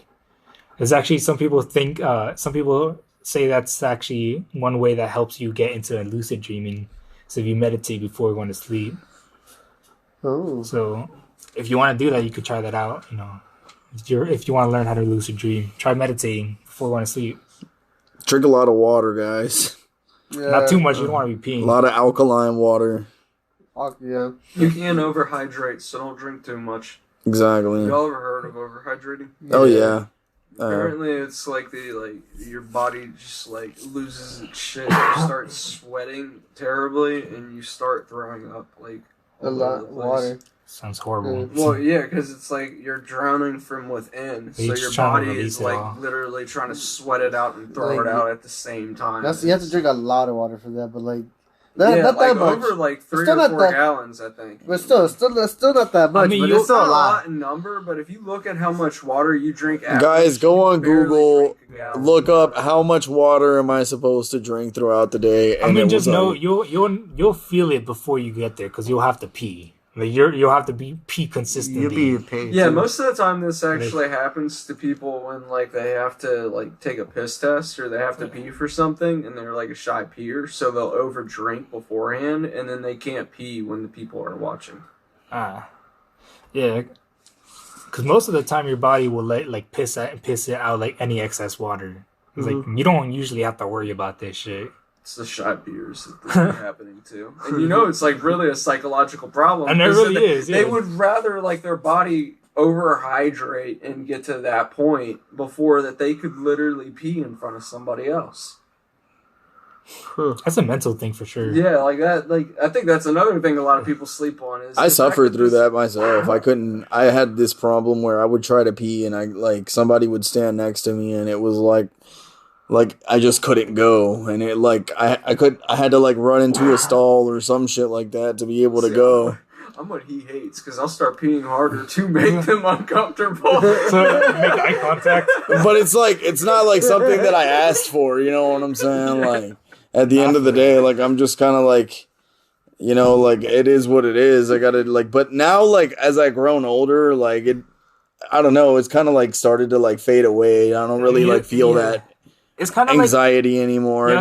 There's actually some people say that's actually one way that helps you get into lucid dreaming. So if you meditate before going to sleep. Oh. So if you want to do that, you could try that out. If you want to learn how to lucid dream, try meditating before going to sleep. Drink a lot of water, guys. Yeah. Not too much. You don't want to be peeing. A lot of alkaline water. Yeah. You can overhydrate, so don't drink too much. Exactly. Y'all ever heard of overhydrating? Oh yeah. Apparently, it's like your body just like loses its shit. You start sweating terribly, and you start throwing up like a lot of water. Sounds horrible. Well, yeah, because it's like you're drowning from within, so your body is like literally trying to sweat it out and throw it out at the same time. You have to drink a lot of water for that, but like. Not that much. Over like 3 or 4 gallons, I think. But still not that much. But it's still a lot in number. But if you look at how much water you drink, guys, go on Google, look up how much water am I supposed to drink throughout the day. And just know you'll feel it before you get there because you'll have to pee. Like you'll have to pee consistently. You'll be in pain. Yeah, most of the time this actually happens to people when like they have to like take a piss test or they have to pee for something and they're like a shy peer, so they'll overdrink beforehand and then they can't pee when the people are watching. Yeah, because most of the time your body will piss it out like any excess water. It's like you don't usually have to worry about this shit. It's the shy beers that this is happening to. And it's like really a psychological problem. And it really is. They would rather like their body overhydrate and get to that point before that they could literally pee in front of somebody else. That's a mental thing for sure. Yeah, like that. Like I think that's another thing a lot of people sleep on. Is I suffered through that myself. I had this problem where I would try to pee and somebody would stand next to me and it was like I just couldn't go, and it I had to run into a stall or some shit like that to be able to go. I'm what he hates because I'll start peeing harder to make them uncomfortable. So make eye contact. But it's like, it's not like something that I asked for, you know what I'm saying? Like, at the end of the day, like, I'm just kind of like, you know, like, it is what it is. I gotta, like, but now, like, as I grown older, like, I don't know, it's kind of like started to like fade away. I don't really like feel that it's kind of anxiety anymore. Yeah,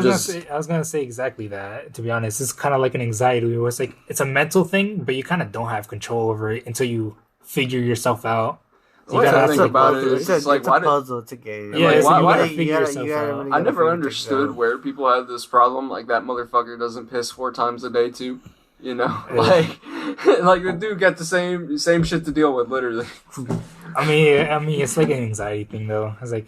I was gonna say exactly that. To be honest, it's kind of like an anxiety where it's like it's a mental thing, but you kind of don't have control over it until you figure yourself out. So you gotta think about it. It's like it's a puzzle. It's a game. Yeah, like, so you why gotta figure yourself out. Really I never understood where people have this problem. Like that motherfucker doesn't piss 4 times a day too. You know, like the dude got the same shit to deal with, literally. I mean, it's like an anxiety thing, though. It's like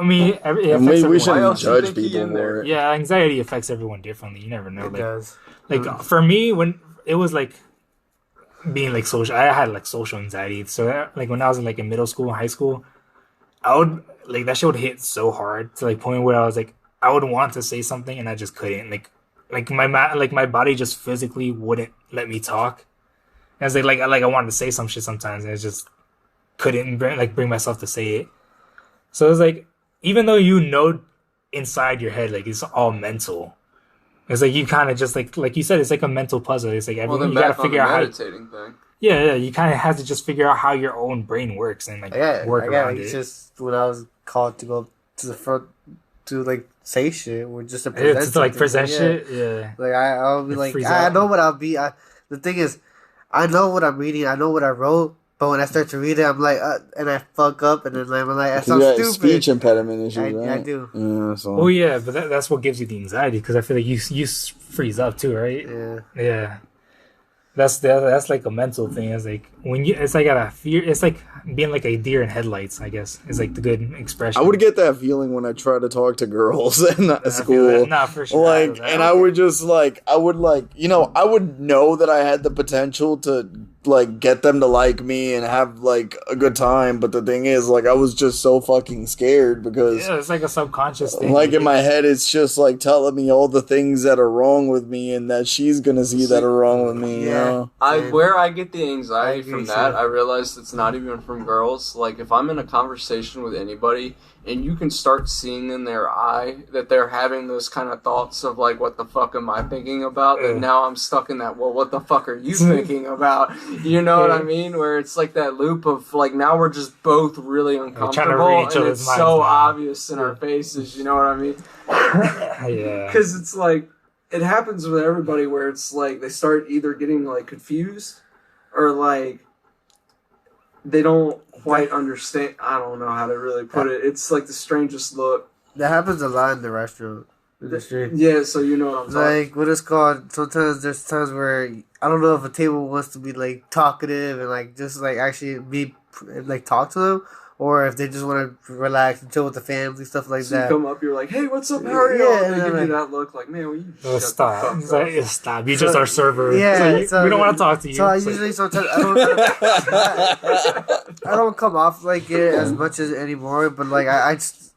we shouldn't judge people for it. Yeah, anxiety affects everyone differently. You never know. It does. Like for me, when it was like being like social, I had like social anxiety. So like when I was in like in middle school, high school, I would like that shit would hit so hard to like point where I was like I would want to say something and I just couldn't. Like my body just physically wouldn't let me talk. And it's like I wanted to say some shit sometimes, and I just couldn't bring myself to say it. So it's like even though you know inside your head like it's all mental, it's like you kind of just like you said, it's like a mental puzzle. It's like you gotta figure out meditating thing. Yeah, you kind of have to just figure out how your own brain works and like work around it. It's just when I was called to go to the front to like say shit or just to present to like present shit. Yeah, like I'll be like I know what I'll be. The thing is, I know what I'm reading. I know what I wrote. But when I start to read it, I'm like, and I fuck up, and then I'm like, I sound stupid. Speech impediment issues, right? I do. Yeah, so. Oh yeah, but that's what gives you the anxiety because I feel like you freeze up too, right? Yeah. That's like a mental thing. It's like it's like a fear. It's like being like a deer in headlights. I guess is like the good expression. I would get that feeling when I try to talk to girls in school. Nah, for sure. Like, and I would just like, I would know that I had the potential to like get them to like me and have like a good time. But the thing is, like, I was just so fucking scared because it's like a subconscious thing. Like in my head, it's just like telling me all the things that are wrong with me and that she's gonna see that are wrong with me. You know? Where I get the anxiety from that, I realized it's not even from girls. Like if I'm in a conversation with anybody and you can start seeing in their eye that they're having those kind of thoughts of like, what the fuck am I thinking about? And now I'm stuck in that, well, what the fuck are you thinking about? You know what I mean? Where it's like that loop of like, now we're just both really uncomfortable and it's so obvious in our faces. You know what I mean? Yeah. Because it's like, it happens with everybody where it's like they start either getting like confused or like they don't quite understand. I don't know how to really put it. It's like the strangest look. That happens a lot in the restaurant industry. Yeah, so you know what I'm talking. Like what it's called. Sometimes there's times where I don't know if a table wants to be like talkative and like just like actually be like talk to them, or if they just want to relax and chill with the family, stuff like that. You come up, you're like, "Hey, what's up? How are you?" And they give you that look, like, "Man, will you stop? Stop! You just our server. Yeah, so we don't want to talk to you." So I usually sometimes I don't come off like it as much as anymore, but like I just,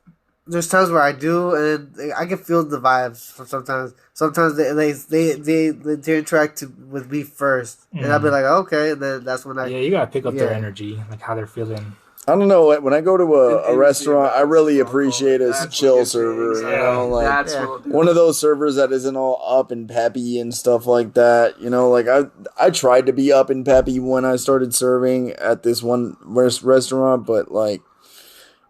there's times where I do, and I can feel the vibes from sometimes. Sometimes they interact with me first, and I'll be like, okay, and then that's when you gotta pick up their energy, like how they're feeling. I don't know. When I go to a restaurant, I really appreciate a chill server. You know, like one of those servers that isn't all up and peppy and stuff like that. You know, like I tried to be up and peppy when I started serving at this one restaurant, but like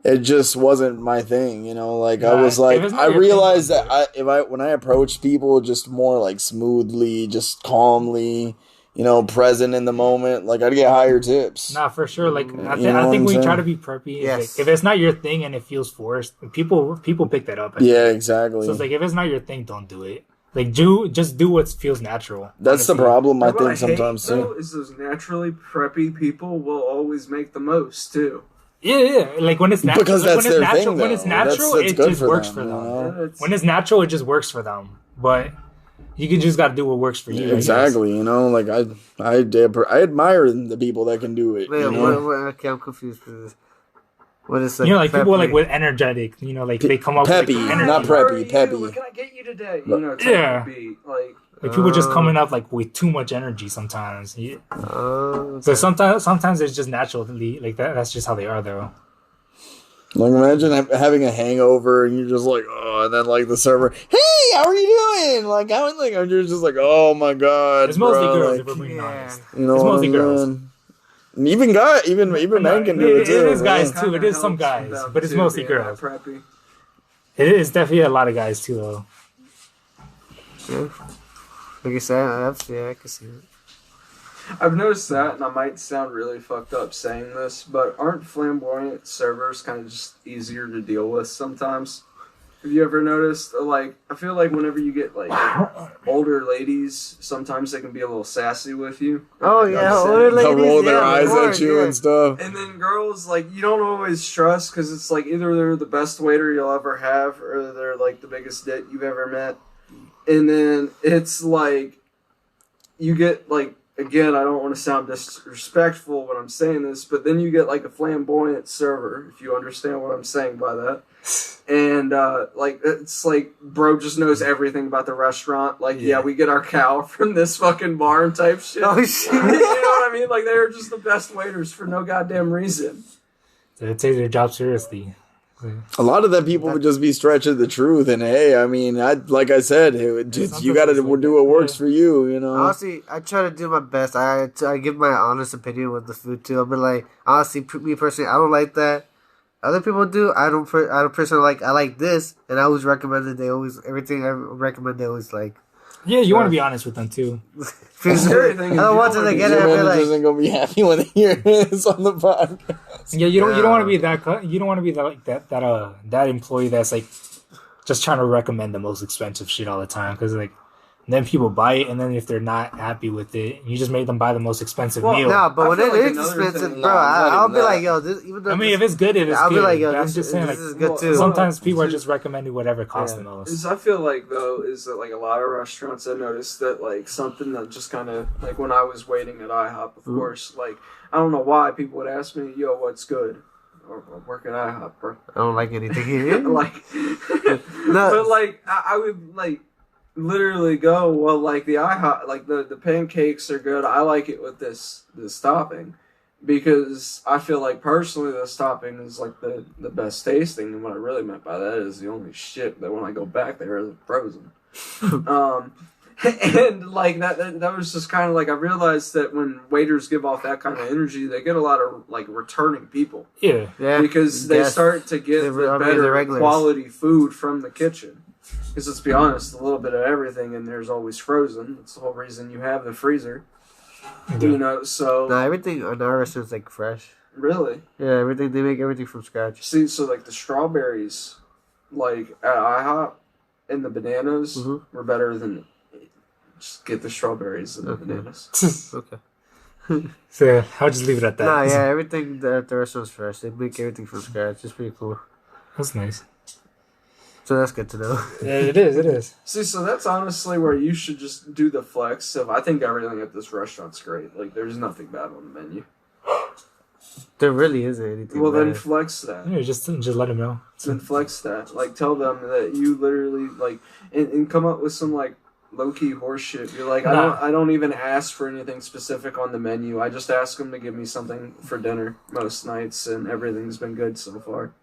it just wasn't my thing. You know, like I was like I realized that when I approached people just more like smoothly, just calmly, you know, present in the moment, like I'd get higher tips. Nah, for sure. Like I think we try to be preppy. Yes. Like, if it's not your thing and it feels forced, people pick that up. Yeah, exactly. So it's like if it's not your thing, don't do it. Like just do what feels natural. That's honestly the problem. I think sometimes too. Is those naturally preppy people will always make the most too. Yeah. Like when it's natural, because that's their thing. When it's natural, it just works for them. You know? When it's natural, it just works for them. But you just got to do what works for you. Exactly. You know, like I admire the people that can do it. Wait, you know? okay, I'm confused for this. What is like? You know, like people like with energetic. You know, like they come up peppy, with like, not preppy, peppy. What can I get you today? You know, beat. Like Like people just coming up like with too much energy sometimes. Yeah. So sometimes it's just naturally like that. That's just how they are, though. Like imagine having a hangover and you're just like, oh, and then like the server, hey, how are you doing? Like you're just like, oh my god. It's mostly girls, like, if we're being honest. You know, it's mostly girls. And even men can do it too. It is guys too. It is some guys, but it's mostly girls. Preppy. It is definitely a lot of guys too, though. Yeah. Like I said, I can see it. I've noticed that, and I might sound really fucked up saying this, but aren't flamboyant servers kind of just easier to deal with sometimes? Have you ever noticed? Like, I feel like whenever you get like older ladies, sometimes they can be a little sassy with you. Oh yeah, older ladies. They'll roll their eyes at you and stuff. And then girls, like, you don't always trust because it's like either they're the best waiter you'll ever have, or they're like the biggest dick you've ever met. And then it's like you get like. Again, I don't want to sound disrespectful when I'm saying this, but then you get like a flamboyant server, if you understand what I'm saying by that. And like it's like bro just knows everything about the restaurant. Like, yeah, we get our cow from this fucking barn type shit. Oh shit. You know what I mean? Like they're just the best waiters for no goddamn reason. They take their job seriously. A lot of them people would just be stretching the truth, and hey, I mean, like I said, you got to do what works for you, you know. Honestly, I try to do my best. I give my honest opinion with the food too. I'll be like, honestly, me personally, I don't like that. Other people do. I don't personally like. I like this, and I always recommend it. Everything I recommend, they always like. Yeah, you want to be honest with them too. The scary thing is I don't want them to get it. I feel like isn't gonna be happy when they hear this on the podcast. Yeah, you don't want to be that. You don't want to be that employee that's like just trying to recommend the most expensive shit all the time, because like then people buy it, and then if they're not happy with it, you just made them buy the most expensive meal. No, but when it is expensive, bro, I'll be like, yo, this, even though I mean, if it's good, I'll good. be like, yo, I'm this just saying, like, is good too. Sometimes people are just recommending whatever costs the most. I feel like though is that like a lot of restaurants, I noticed that like something that just kind of like when I was waiting at IHOP, of course, like I don't know why people would ask me, yo, what's good? Or work at IHOP, bro. I don't like anything here. Like, but like I would like literally go, well, like the IHOP, like the pancakes are good. I like it with this topping because I feel like personally this topping is like the best tasting. And what I really meant by that is the only shit that when I go back there is frozen. And like that was just kind of like I realized that when waiters give off that kind of energy, they get a lot of like returning people. Yeah, because they start to get the better quality food from the kitchen. Because let's be honest, a little bit of everything in there is always frozen. That's the whole reason you have the freezer. Yeah. You know, so no, everything in our restaurant's like fresh. Really? Yeah, everything they make everything from scratch. See, so like the strawberries, like at IHOP, and the bananas were better than. Just get the strawberries and the bananas. Okay. So I'll just leave it at that. Nah, yeah, everything at the restaurant's fresh. They make everything from scratch. It's pretty cool. That's nice. So that's good to know. Yeah, it is. See, so that's honestly where you should just do the flex of I think everything at this restaurant's great. Like, there's nothing bad on the menu. There really isn't anything well, bad. then flex that. Yeah, just let them know. Then flex that. Like, tell them that you literally, like, and come up with some, like, low-key horse shit. You're like, I don't even ask for anything specific on the menu. I just ask them to give me something for dinner most nights, and everything's been good so far.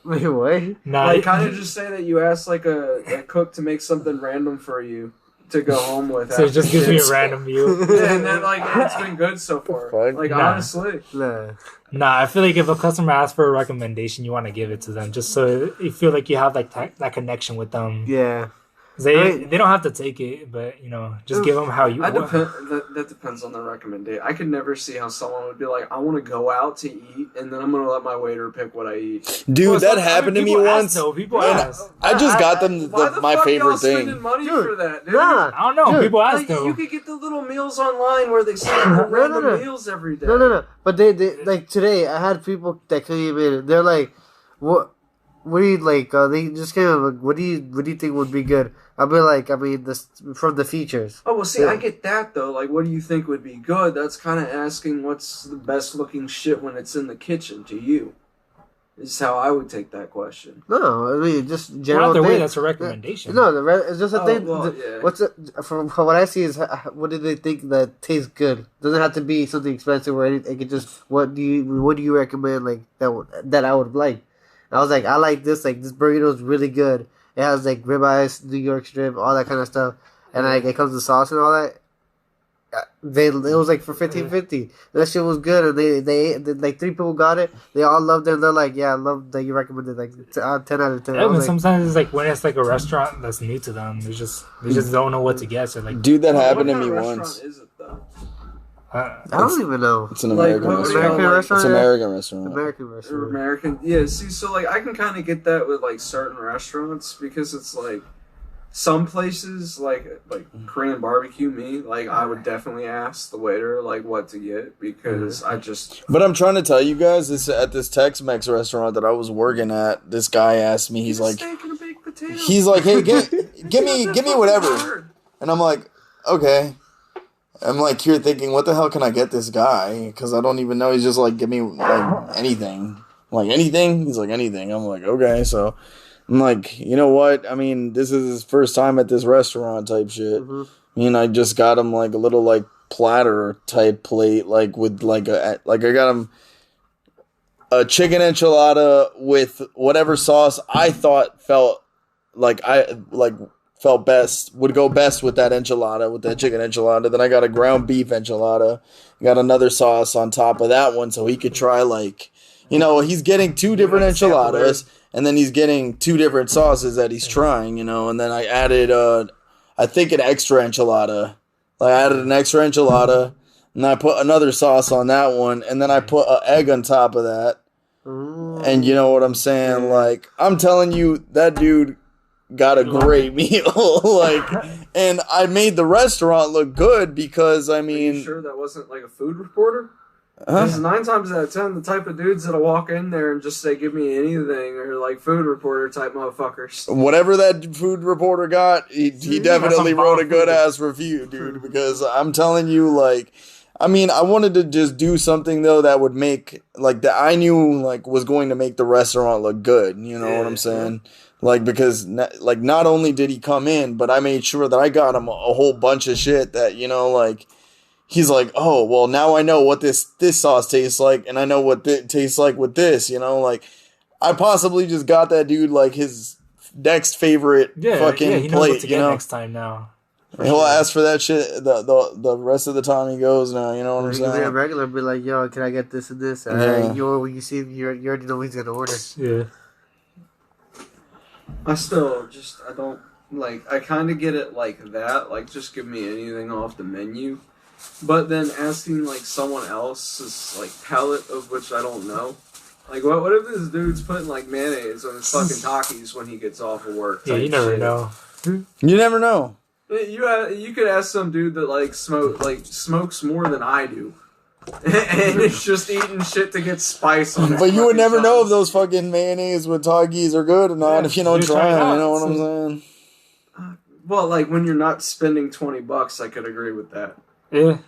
Wait, what? Nah, like, kind of just say that you asked, like, a cook to make something random for you to go home with. So it just gives me a random meal. And then, like, it's been good so far. Like, honestly. Nah, I feel like if a customer asks for a recommendation, you want to give it to them, just so you feel like you have, like, that connection with them. Yeah. They don't have to take it, but, you know, just give them how you want. That depends on the recommendation. I could never see how someone would be like, I want to go out to eat, and then I'm going to let my waiter pick what I eat. Dude, that happened to me once. People ask. I just got them my favorite thing. Spending money for that, dude? Nah, I don't know. Dude, people ask, like, though. You could get the little meals online where they send random meals every day. No. But they like today, I had people that came in, and they're like, what do you like? They just came in, like, what do you think would be good? I'll be like, I mean, this from the features. Oh, well, see, I get that, though. Like, what do you think would be good? That's kind of asking what's the best looking shit when it's in the kitchen to you. Is how I would take that question. No, I mean just general. Either way, thing. that's a recommendation. No, it's just a thing. Well, yeah. What's it, from what I see is what do they think that tastes good? Doesn't have to be something expensive or anything. It could just what do you recommend like that I would like? And I was like, I like this. Like this burrito is really good. It has like ribeyes, New York strip, all that kind of stuff, and like it comes with sauce and all that. It was like for $15.50. That shit was good, and they like 3 people got it. They all loved it. And they're like, yeah, I love that you recommended like 10 out of 10. Yeah, but like, sometimes it's like when it's like a restaurant that's new to them, they just don't know what to get. So like, Dude, that happened to What me kind of once. restaurant is it though? I don't even know. It's an Like, American what was it restaurant. American called? restaurant. It's an American restaurant. American Or restaurant. American, yeah. See, so like I can kind of get that with like certain restaurants because it's like some places like Korean barbecue meat. Like I would definitely ask the waiter like what to get because I just But I'm trying to tell you guys, this at this Tex-Mex restaurant that I was working at, this guy asked me, he's like, steak and a baked potato. he's like, hey, give me whatever. And I'm like, okay. I'm like here thinking, what the hell can I get this guy? Because I don't even know. He's just like, give me like anything. I'm like, anything? He's like, anything. I'm like, okay. So I'm like, you know what? I mean, this is his first time at this restaurant type shit. Mm-hmm. I mean, I just got him like a little like platter type plate, like with like I got him a chicken enchilada with whatever sauce I thought felt best, would go best with that enchilada, with that chicken enchilada. Then I got a ground beef enchilada. Got another sauce on top of that one so he could try like, you know, he's getting 2 different enchiladas and then he's getting 2 different sauces that he's trying, you know, and then I added I think an extra enchilada. Like I added an extra enchilada and I put another sauce on that one and then I put an egg on top of that. And you know what I'm saying? Like, I'm telling you, that dude got a great meal. Like, and I made the restaurant look good because, I Are mean... you sure that wasn't like a food reporter? Huh? Because 9 times out of 10, the type of dudes that'll walk in there and just say, give me anything, are like food reporter type motherfuckers. Whatever that food reporter got, he definitely wrote a good-ass review, dude, because I'm telling you, like... I mean, I wanted to just do something, though, that would make... Like, that I knew, like, was going to make the restaurant look good, you know what I'm saying? Like, because, like, not only did he come in, but I made sure that I got him a whole bunch of shit that, you know, like... He's like, oh, well, now I know what this sauce tastes like, and I know what it tastes like with this, you know? Like, I possibly just got that dude, like, his next favorite he knows plate, what to you get know? next time now. He'll ask for that shit the rest of the time he goes now, you know what I'm He'll be a saying? regular, be like, yo, can I get this and this? Yeah. When you see him, you already know he's gonna order. Yeah. I don't, like, I kind of get it like that, like, just give me anything off the menu. But then asking, like, someone else's, like, palate of which I don't know. Like, what if this dude's putting, like, mayonnaise on his fucking Takis when he gets off of work? Yeah, you never know. You never know. You could ask some dude that, like, smokes more than I do. And it's just eating shit to get spice on it. But you would never know if those fucking mayonnaise with Takis are good or not if you don't try them, you know what I'm saying? Well, like, when you're not spending $20, I could agree with that. Yeah.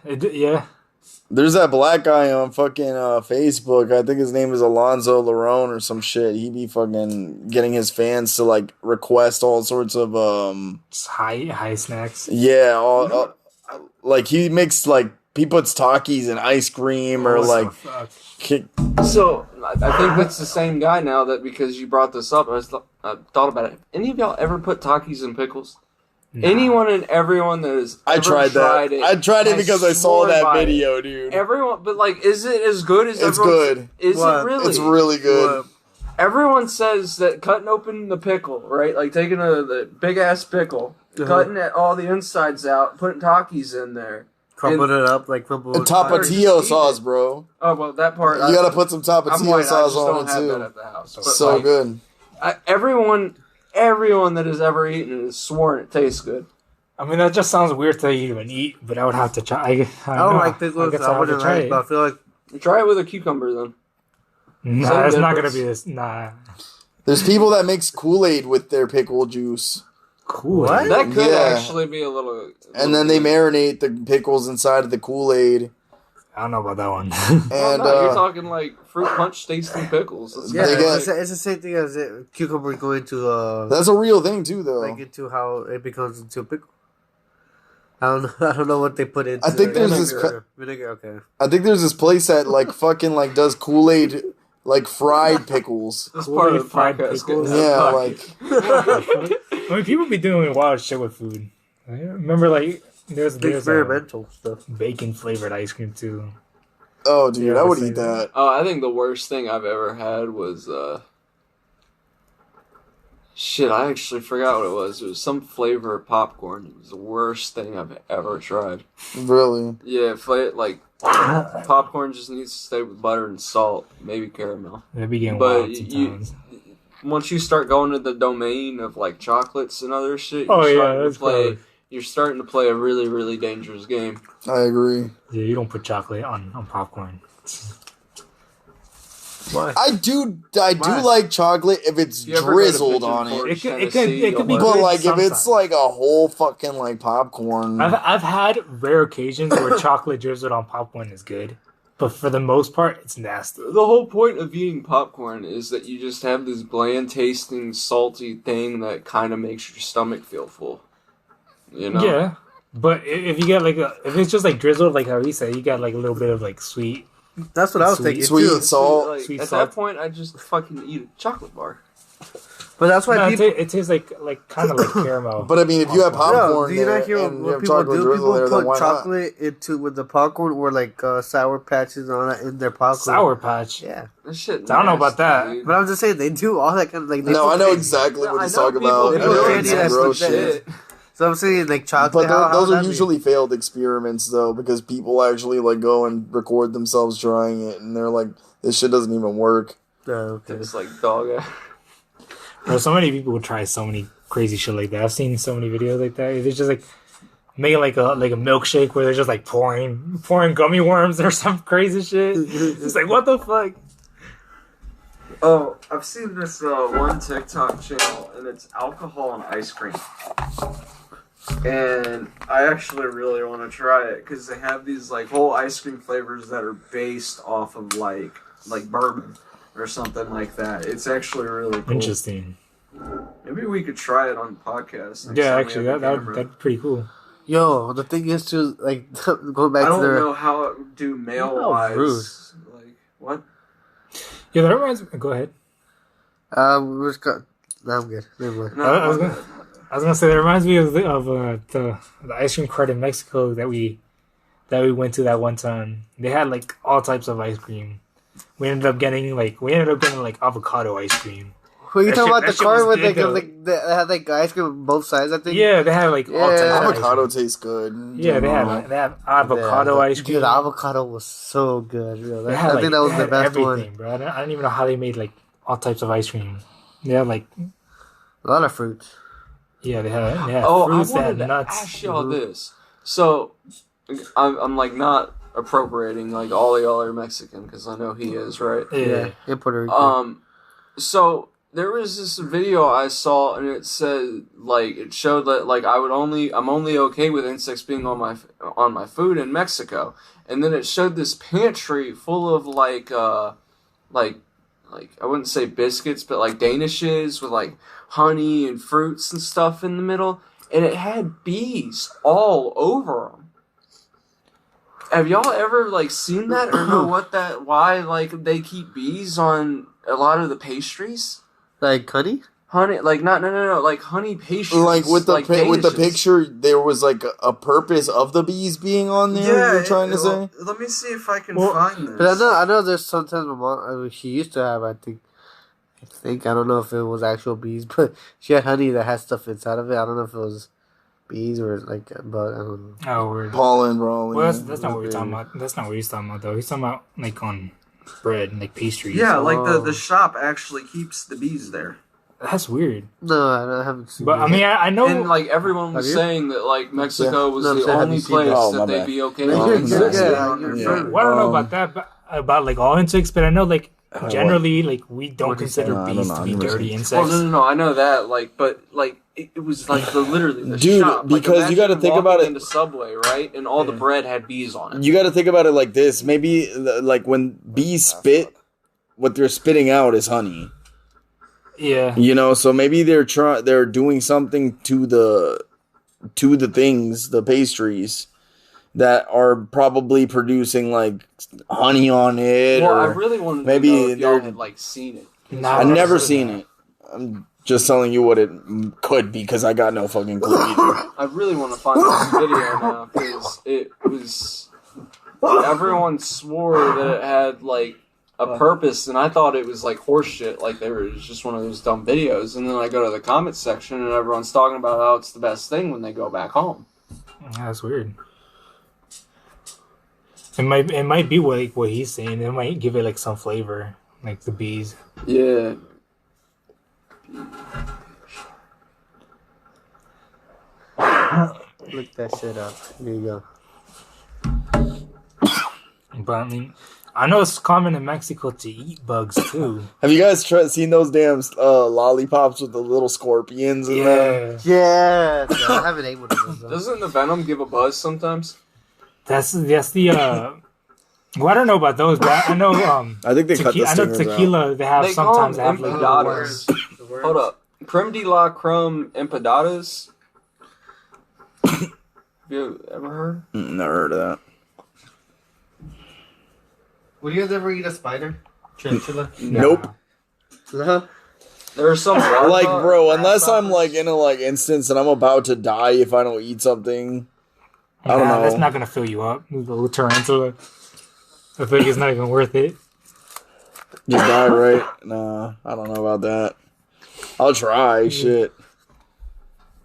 There's that black guy on fucking Facebook. I think his name is Alonzo Larone or some shit. He be fucking getting his fans to like request all sorts of High snacks. yeah, like he makes like he puts Takis in ice cream or like So I think that's the same guy now. That because you brought this up, I thought about it. Any of y'all ever put Takis in pickles? Nah. Anyone and everyone that has I tried that. I tried it because I saw that video, dude. Everyone, but like, is it as good as it's good? Is it really? It's really good. Everyone says that cutting open the pickle, right? Like taking the big ass pickle, cutting all the insides out, putting Takis in there. Crumbling it up like crumbled. Tapatio sauce, bro. Oh well, that part you gotta put some Tapatio sauce on it too. That at the house. But so like, good. Everyone that has ever eaten it has sworn it tastes good. I mean, that just sounds weird to even eat, but I would have to try. I don't like pickles. I wouldn't try like, it. but I feel like try it with a cucumber then. Nah, it's not gonna be this. Nah. There's people that makes Kool-Aid with their pickle juice. Cool. What? That could actually be a little. And then they marinate the pickles inside of the Kool-Aid. I don't know about that one. And you're talking like fruit punch tasting pickles. Yeah, They get- it's the same thing as cucumber going to that's a real thing too, though. like into how it becomes into a pickle. I don't know. I don't know what they put into. I think there's this vinegar. Okay. I think there's this place that like fucking like does Kool-Aid like fried pickles. That's part of the Fried podcast. pickles. Yeah, like I mean, people be doing wild shit with food. I remember, like, there's Experimental stuff. bacon flavored ice cream too. oh dude, Yeah, I would the eat same. that. I think the worst thing I've ever had was shit. I actually forgot what it was. It was some flavor of popcorn. It was the worst thing I've ever tried. Really. Yeah, like popcorn just needs to stay with butter and salt, maybe caramel. They be getting But wild sometimes. Once you start going to the domain of like chocolates and other shit, Oh yeah, starting to that's play. gross. You're starting to play a really, really dangerous game. I agree. Yeah, you don't put chocolate on popcorn. Why? I do like chocolate if it's You ever go to drizzled Pigeon on it. Forge, It could Tennessee, be or But good like if sometimes. it's like a whole fucking like popcorn. I've had rare occasions where chocolate drizzled on popcorn is good, but for the most part, it's nasty. The whole point of eating popcorn is that you just have this bland tasting, salty thing that kind of makes your stomach feel full. You know? Yeah, but if you get if it's just like drizzled, like how he said, you got like a little bit of like sweet. That's what I was Sweet- thinking sweet too. salt. Like, Sweet at salt. that point, I just fucking eat a chocolate bar. But that's why No, people. it tastes like kind of like caramel. But I mean, if you have No, popcorn do you there not hear and you what have people chocolate do? drizzle there, People then why put not? chocolate into with the popcorn or like sour patches and all that in their popcorn. Sour Patch. Yeah, That shit. I don't know about that. dude. but I'm just saying they do all that kind of like. They No, put I know candy. exactly Yeah, what I he's know talking people about. do They put They're candy some that's gross legit. shit. So I'm saying like But chocolate. how those would are that be? usually failed experiments, though, because people actually like go and record themselves trying it, and they're like, "This shit doesn't even work." Oh, okay. It's like dog ass. Bro, so many people would try so many crazy shit like that. I've seen so many videos like that. It's just like making like a milkshake where they're just like pouring gummy worms or some crazy shit. It's like, what the fuck? Oh, I've seen this one TikTok channel, and it's alcohol and ice cream. And I actually really want to try it because they have these like whole ice cream flavors that are based off of like bourbon or something like that. It's actually really cool. Interesting. Maybe we could try it on the podcast. next Yeah, time we actually, have the that'd camera. be pretty cool. Yo, the thing is to like going back I to don't their. know how it would do male Oh, wise. rude. Like what? Yeah, that reminds me. Go ahead. We're just got. No, I'm good. Never mind. No, I was my gonna- bad. I was gonna say that reminds me of the ice cream cart in Mexico that we went to that one time. They had like all types of ice cream. We ended up getting like avocado ice cream. Were you That talking shit- about the that shit car was with good, though. they had like ice cream on both sides? I think. Yeah, they had like all types of ice cream. Avocado tastes good. Yeah, they have avocado Yeah, ice cream. Dude, avocado was so good. Yeah, They had, I think that was they the had best everything, one. bro. I don't even know how they made like all types of ice cream. They had like A lot of fruits. they had Oh, I fruits, they wanted had to nuts. ask y'all this. So, I'm like not appropriating like all y'all are Mexican because I know he is, right? Yeah. In Puerto Rico. So there was this video I saw and it said like it showed that like I'm only okay with insects being on my food in Mexico, and then it showed this pantry full of like I wouldn't say biscuits, but like danishes with like honey and fruits and stuff in the middle, and it had bees all over them. Have y'all ever like seen that or know why like they keep bees on a lot of the pastries? Like honey? Honey, like no, like honey pastries. Like with the with the danishes. picture, there was like a purpose of the bees being on there. Yeah, You're trying to say? Let me see if I can Well, find this. But I know there's sometimes my mom, she used to have, I think, I don't know if it was actual bees, but she had honey that had stuff inside of it. I don't know if it was bees or like a bug. I don't know. Oh, weird. Pollen, probably. Well, that's not what we're talking about. That's not what he's talking about though. He's talking about like on bread and like pastries. Yeah, like Oh. the shop actually keeps the bees there. That's weird. No, I haven't seen But it. I mean, I know. And like everyone was Have you? saying that like Mexico was No, I'm the saying, have only you seen place it? Oh, my that they'd bad. be okay Yeah, with you're insects good, being yeah, on their you're food. good. Well, I don't know about that, but about like all insects. But I know like generally, like, we don't consider I don't bees know, to I've be never dirty seen- insects. Well, no, I know that. Like, but like it was like the literally the Dude, shop. because you got to imagine think about walking it. into Subway, right? And all the bread had bees on it. You got to think about it like this. Maybe like when bees spit, what they're spitting out is honey. Yeah. You know, so maybe they're doing something to the things, the pastries, that are probably producing like honey on it. Well, or I really wanted maybe to know if y'all they're- had like seen it. Nah, I've never heard seen that. it. I'm just telling you what it could be because I got no fucking clue either. I really want to find this video now because it was. Everyone swore that it had like a purpose, and I thought it was like horse shit. Like it was just one of those dumb videos. And then I go to the comments section, and everyone's talking about how it's the best thing when they go back home. Yeah, that's weird. It might be what he's saying. It might give it like some flavor, like the bees. Yeah. Look that shit up. There you go. But I mean, I know it's common in Mexico to eat bugs too. Have you guys seen those damn lollipops with the little scorpions in them? Yeah, Yeah, I haven't ate one of those. Though. Doesn't the venom give a buzz sometimes? that's the. Well, I don't know about those, but I know I think they cut the I know stingers out. tequila. They have They call sometimes them they have like empanadas. The worms. Hold up. Creme de la creme empanadas. Have you ever heard? Never heard of that. Would you guys ever eat a spider? Tarantula? Nope. No. There's some Like, bro, unless I'm like in a like instance and I'm about to die if I don't eat something. I don't know. That's not gonna fill you up. The little tarantula. I think it's not even worth it. You die, right? Nah, I don't know about that. I'll try. Shit.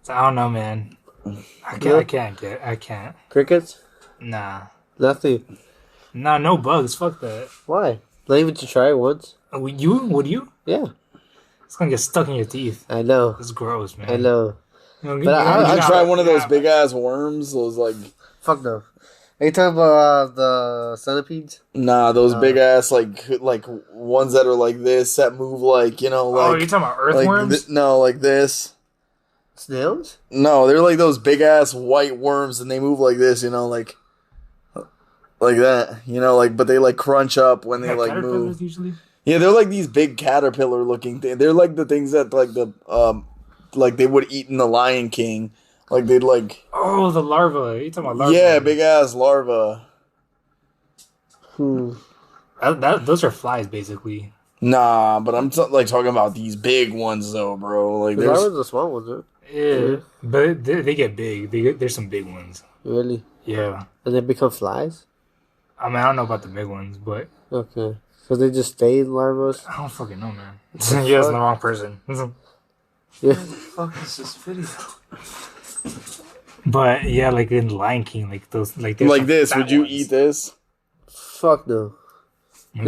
So, I don't know, man. I can't. Crickets? Nah. Nothing. Nah, no bugs. Fuck that. Why? Not even to try it once? Would you? Yeah. It's gonna get stuck in your teeth. I know. It's gross, man. I know. But I'd try one of those big ass worms. Those like. Fuck no. Are you talking about the centipedes? Nah, those big ass like ones that are like this that move like like. Oh, you're talking about earthworms? No, like this. Snails? No, they're like those big ass white worms, and they move like this. Like that. But they like crunch up when they like move. Usually? Yeah, they're like these big caterpillar looking things. They're like the things that like the like they would eat in the Lion King. Like they'd like. Oh, the larva. You talking about larva? Yeah, big ass larva. Those are flies, basically. Nah, but I'm talking about these big ones though, bro. Like That was there's the small ones, right? Yeah, but they get big. There's some big ones. Really? Yeah. And they become flies? I mean, I don't know about the big ones, but Okay. So they just stay larvas? I don't fucking know, man. You're asking the wrong person. Yeah. What the fuck is this video? But yeah, like in Lion King, like those, like there's like some this. fat Would you ones. eat this? Fuck no. Mhm.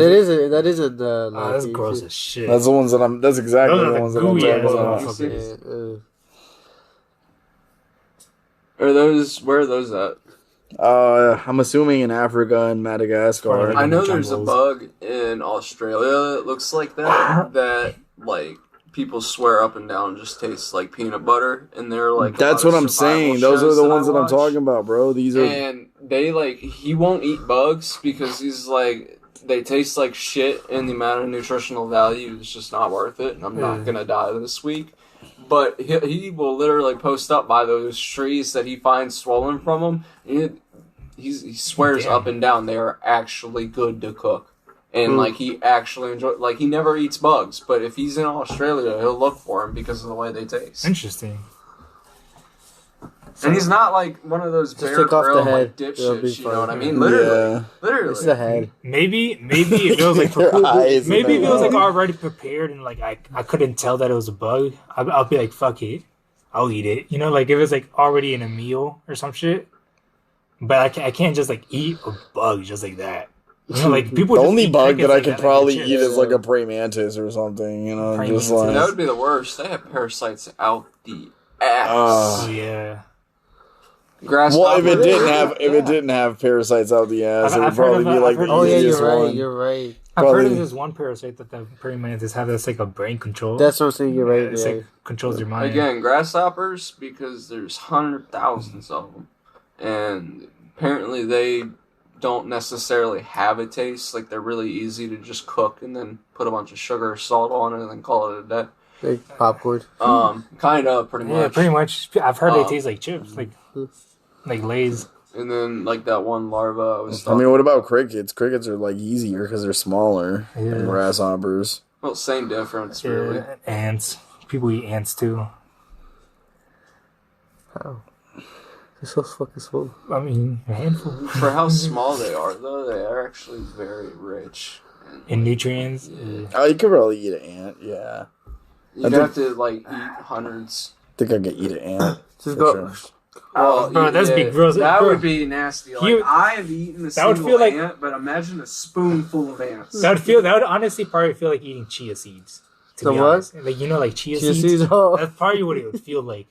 That isn't the. Oh, that's gross as shit. That's the ones that I'm. That's exactly Those are the the ones that I'm gooey talking ass about. motherfuckers. Where are those at? I'm assuming in Africa and Madagascar. I know the there's a jungles. bug in Australia that looks like that like people swear up and down just tastes like peanut butter, and they're like That's a lot what of I'm survival saying. Those are shows the that I ones that I'm watch. talking about, bro. These are. And they he won't eat bugs because he's like they taste like shit, and the amount of nutritional value is just not worth it, and I'm not gonna die this week. But he will literally post up by those trees that he finds swollen from him. And he swears Damn. up and down they are actually good to cook. And like he actually he never eats bugs, but if he's in Australia, he'll look for them because of the way they taste. Interesting. And he's not like one of those Just Bear take off the Grylls head. like It'll be dipshits, you know what I fine. mean? Literally, Yeah. literally. It's the head. Maybe if it was like Their eyes maybe if and it was like their- already prepared and like I couldn't tell that it was a bug, I'll be like, fuck it, I'll eat it. Like if it's like already in a meal or some shit. But I can't just like eat a bug just like that. Like people. The just only eat bug crickets that I like could like probably they're eat chips. is like a praying mantis or something. Praying Just mantis. That like. would be the worst. They have parasites out the ass. Oh yeah. Well, if it Grasshopper. didn't have parasites out the ass, it would I've heard probably of be a- like I've heard the of Oh, yeah, easiest you're right. one. You're right. I've heard Probably. of this one parasite that the praying mantis have that's like a brain control. That's what I'm saying. You're right. It's Yeah. like controls your mind. Again, grasshoppers, because there's 100,000s of them. And apparently they don't necessarily have a taste. Like, they're really easy to just cook and then put a bunch of sugar or salt on it and then call it a day. Like popcorn. Kind of, pretty much. Yeah, pretty much. I've heard they taste like chips, like Lay's. And then, like, that one larva I was I talking mean, what about crickets? Crickets are like easier because they're smaller than grasshoppers. Well, same difference, Yeah, really. ants. People eat ants too. How? They're so fucking small. I mean, a handful. For how small they are, though, they are actually very rich. In nutrients. Oh, you could probably eat an ant. Yeah, You'd have to, like, eat hundreds. I think I could eat an ant. Just for go. sure. Oh, bro, that'd be gross. That Bro, would be nasty. Like, you- I have eaten a that would single feel like- ant, but imagine a spoonful of ants. That would honestly probably feel like eating chia seeds. To The be what? honest. Like, like chia Chia seeds? seeds, oh. That's probably what it would feel like.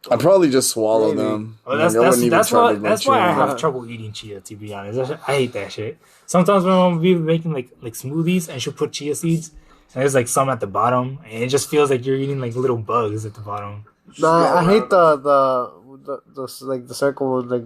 I'd probably just swallow Maybe. them. Well, Like, I wouldn't even try to, like, that's chew why I them. have trouble eating chia, to be honest. I hate that shit. Sometimes when I'm be making like smoothies and she'll put chia seeds and there's like some at the bottom and it just feels like you're eating like little bugs at the bottom. Nah, I hate the like the circle one, like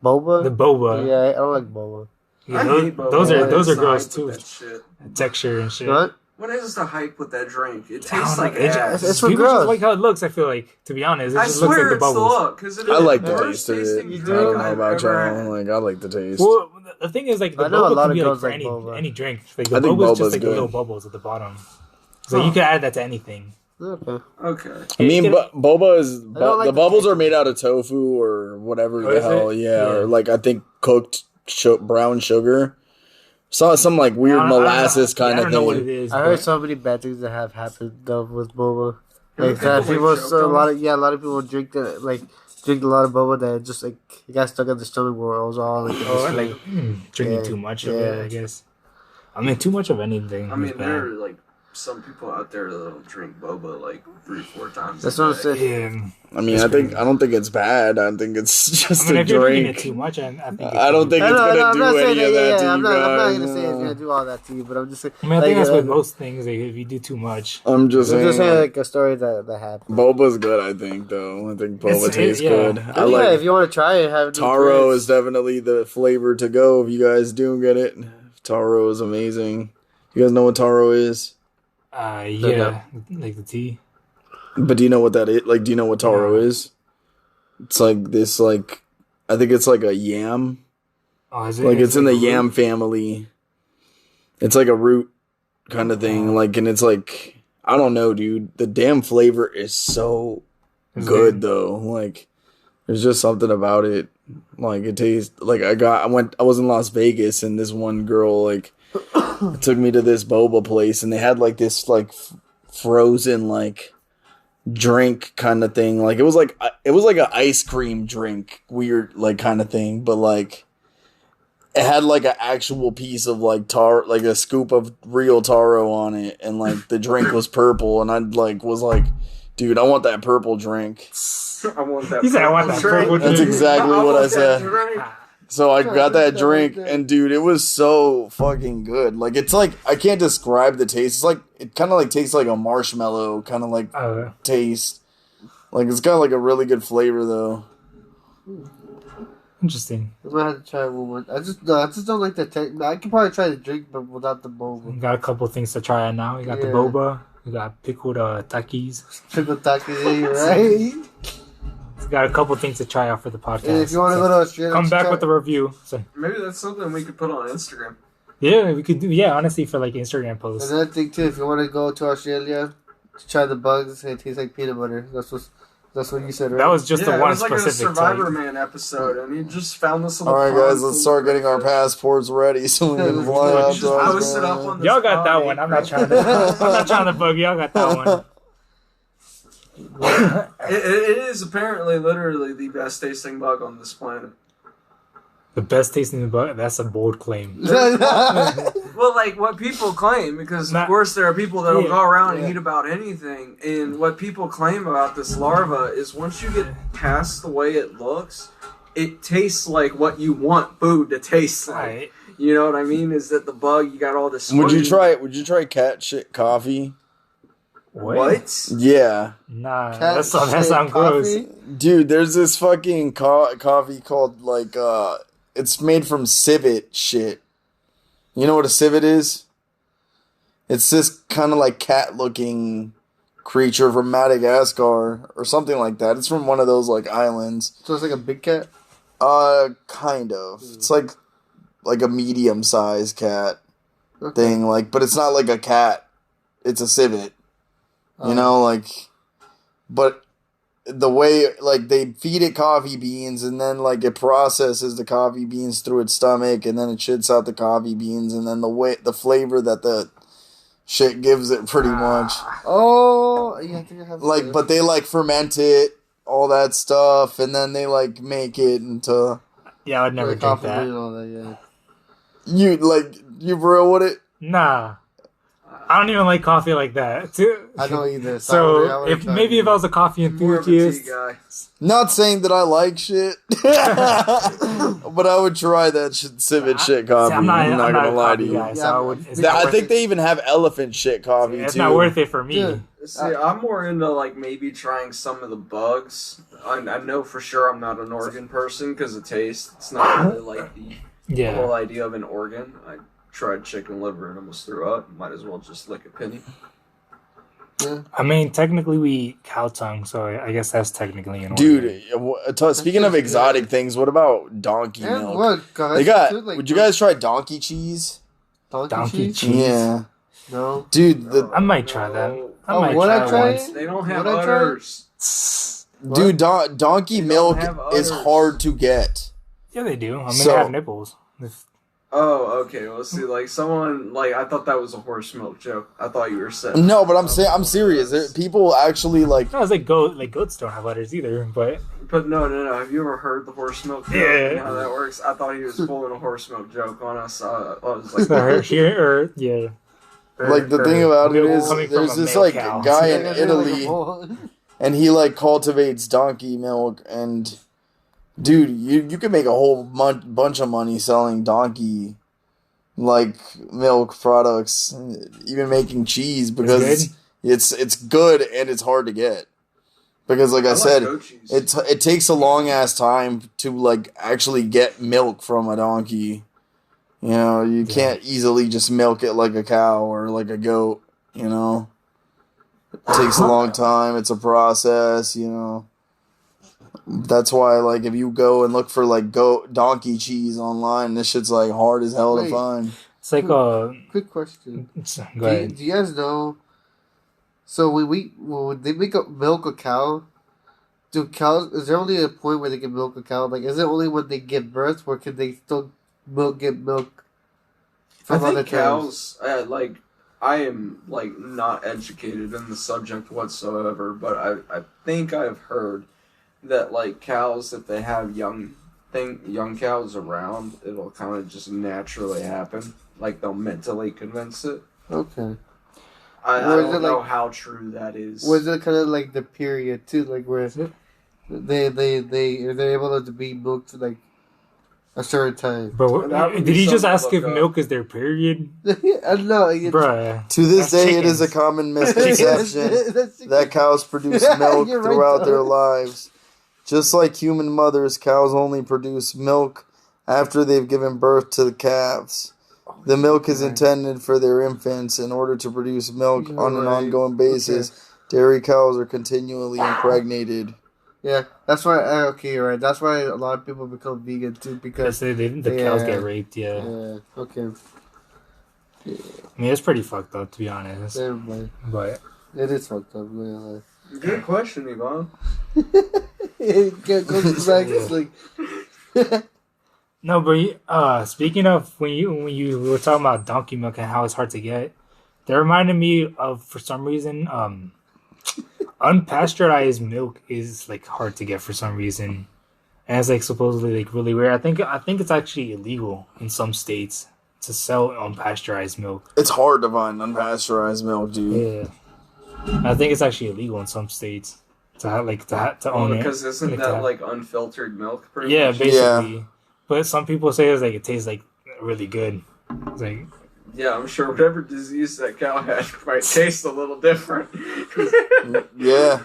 boba. The boba. Yeah, I don't like boba. Yeah, I hate boba. those What are is the gross hype too. with that shit? Texture and shit. What? What is the hype with that drink? It I tastes don't like know, it ass. just- It's for people gross. just like how it looks. I feel like, to be honest, it I just looks swear like the it's the bubbles. look, because it I is like the the worst taste of it. tasting I drink don't know I've about ever y'all. had. Like, I like the taste. Well, the thing is, like, the I know a boba lot can of be like girls for like boba. any drink. Like, the I think boba is boba's just like the good. little bubbles at the bottom. So you can add that to anything. Okay. Okay. I mean, boba is don't like the the bubbles taste. are made out of tofu or whatever Oh, the is hell. it? Yeah, Yeah. or like I think cooked brown sugar. Some like weird I don't know. molasses Yeah, kind I of don't know what thing. it is. I heard but- so many bad things that have happened though with boba. Yeah, Like that people, people, like, so a choked lot on of a lot of people drink a lot of boba that just like it got stuck in the stomach where it was all like. Oh, like drinking Yeah, too much of yeah. it, I guess. I mean, too much of anything. I mean, is there bad. are like some people out there that'll drink boba like 3-4 times. That's a what I'm day. saying. Yeah. I mean, I don't think it's bad. I think it's just I mean, a if you're drinking it drink. too much, I think it's I don't think I it's know, gonna I'm do not saying any that. of that to Yeah, you I'm not guys. gonna say it's gonna do all that to you, but I'm just saying. I mean, I think that's like, with most things. Like, if you do too much, I'm just I'm saying. just saying like a story that happened. Boba's good. I think though. I think boba tastes yeah. good. Yeah, I Yeah, like if you want to try it, have taro is definitely the flavor to go. If you guys do get it, taro is amazing. You guys know what taro is? yeah, like the tea. But do you know what that is? Like, do you know what taro No. is? It's like this, like, I think it's like a yam. Oh, is it? Like, it's in the like a root? yam family. It's like a root kind of thing. Like, and it's like, I don't know, dude. The damn flavor is so It's good, though. Like, there's just something about it. Like, it tastes, like, I was in Las Vegas, and this one girl, like, took me to this boba place, and they had, like, this, like, frozen, like, drink kind of thing. Like, it was like an ice cream drink, weird, like, kind of thing, but, like, it had, like, an actual piece of, like, like, a scoop of real taro on it, and, like, the drink was purple, and I, like, was like, dude, I want that purple drink. I want that. He said, "I want that purple That's drink." exactly what I want that said. drink. So I got that drink, and dude, it was so fucking good. Like, it's like, I can't describe the taste. It's like, it kind of like tastes like a marshmallow kind of like taste. Like, it's got like a really good flavor though. Interesting. I might have to try one more. I just don't like the taste. I can probably try the drink, but without the We boba. got a couple things to try out now. We got the Yeah. boba. We got pickled takis. Triple taco, right? We got a couple things to try out for the podcast. And if you want to So go to Australia, come back try- with a review. So Maybe that's something we could put on Instagram. yeah, we could do. Yeah, honestly, for like Instagram posts. Another thing too, if you want to go to Australia, try the bugs. It tastes like peanut butter. That's what you said, right? That was just yeah, the it one was like a specific Survivor type. Man episode, and he just found this little. All right, pond guys, let's full start of getting our fish. passports ready so we can Yeah, fly out Just to post it up Australia. on the Y'all got that spot. one. I'm not trying to. I'm not trying to bug you. Y'all got that one. It is apparently literally the best tasting bug on this planet. The best tasting bug. That's a bold claim. Well, like what people claim, because of Not- course there are people that will Yeah, go around and yeah. eat about anything, and what people claim about this larva is once you get past the way it looks, it tastes like what you want food to taste like. Right. You know what I mean? Is that the bug? You got all this. Would you try cat shit coffee? What? Yeah. Nah, Cat that shit sounds gross. coffee? Dude, there's this fucking coffee called, like, it's made from civet shit. You know what a civet is? It's this kind of, like, cat-looking creature from Madagascar or something like that. It's from one of those, like, islands. So it's like a big cat? Kind of. It's like a medium-sized cat thing, like, but it's not like a cat. It's a civet. You know, like, but the way, like, they feed it coffee beans and then, like, it processes the coffee beans through its stomach and then it shits out the coffee beans and then the flavor that the shit gives it pretty much. Oh, yeah, I think I have. Like, but they, like, ferment it, all that stuff, and then they, like, make it into... Yeah, I'd never drink that. And all that, yeah. You real with it? Nah. I don't even like coffee like that. I don't either. So if I was a coffee enthusiast, not saying that I like shit, but I would try that civet shit coffee. I'm not gonna lie to you. Guy, so I think they even have elephant shit coffee too. It's not worth it for me. Dude. See, I'm more into like maybe trying some of the bugs. I know for sure I'm not an organ person because of taste. It's not really like the whole idea of an organ. I tried chicken liver and almost threw up. Might as well just lick a penny. Yeah. I mean, technically we eat cow tongue, so I guess that's technically an organ. Dude, speaking of exotic things, what about donkey milk? What? They got. Would you guys try donkey cheese? Donkey cheese? Yeah. No. Dude, I might try that. I might try once. They don't have udders. Dude, donkey milk is hard to get. Yeah, they do. I mean, they have nipples. Oh, okay. Well, see, like someone like I thought that was a horse milk joke. I thought you were saying. No, but I'm serious. People actually like. No, it's like goats don't have udders either, but. But no. Have you ever heard the horse milk joke? Yeah. And how that works? I thought he was pulling a horse milk joke on us. I was like, yeah. Like the thing about it is, there's this like guy in Italy, and he like cultivates donkey milk, and dude, you can make a whole bunch of money selling donkey like milk products, even making cheese because it's good and it's hard to get. Because like I said, it takes a long ass time to like actually get milk from a donkey. You know, you can't easily just milk it like a cow or like a goat, you know. It takes a long time. It's a process, you know. That's why, like, if you go and look for, like, donkey cheese online, this shit's, like, hard as hell to find. It's like a... Quick question. Go ahead. Do you guys know... So, when they milk a cow, is there only a point where they can milk a cow? Like, is it only when they give birth, or can they still get milk from other cows, I am, like, not educated in the subject whatsoever, but I think I've heard that, like, cows, if they have young cows around, it'll kind of just naturally happen. Like, they'll mentally convince it. Okay. I don't know how true that is. Was it kind of like the period, too, like, where they're able to be milked, like, a certain time. Bro, did he just ask if milk is their period? No, bruh. To this day, it is a common misconception that cows produce milk throughout their lives. Just like human mothers, cows only produce milk after they've given birth to the calves. The milk is intended for their infants. In order to produce milk on an ongoing basis, dairy cows are continually impregnated. Yeah, that's why. Okay, you're right. That's why a lot of people become vegan too, because the cows get raped. Yeah. Okay. Yeah. I mean, it's pretty fucked up, to be honest. But it is fucked up. Yeah. Good question, Yvonne. It goes back. It's like. No, but speaking of when you were talking about donkey milk and how it's hard to get, that reminded me of, for some reason, unpasteurized milk is like hard to get for some reason, and it's like supposedly like really rare. I think it's actually illegal in some states to sell unpasteurized milk. It's hard to find unpasteurized milk, dude. Yeah, I think it's actually illegal in some states to own it. Because isn't that like unfiltered milk? Yeah, basically. Yeah. But some people say it's like it tastes like really good. It's like, Yeah, I'm sure whatever disease that cow had might taste a little different. Yeah.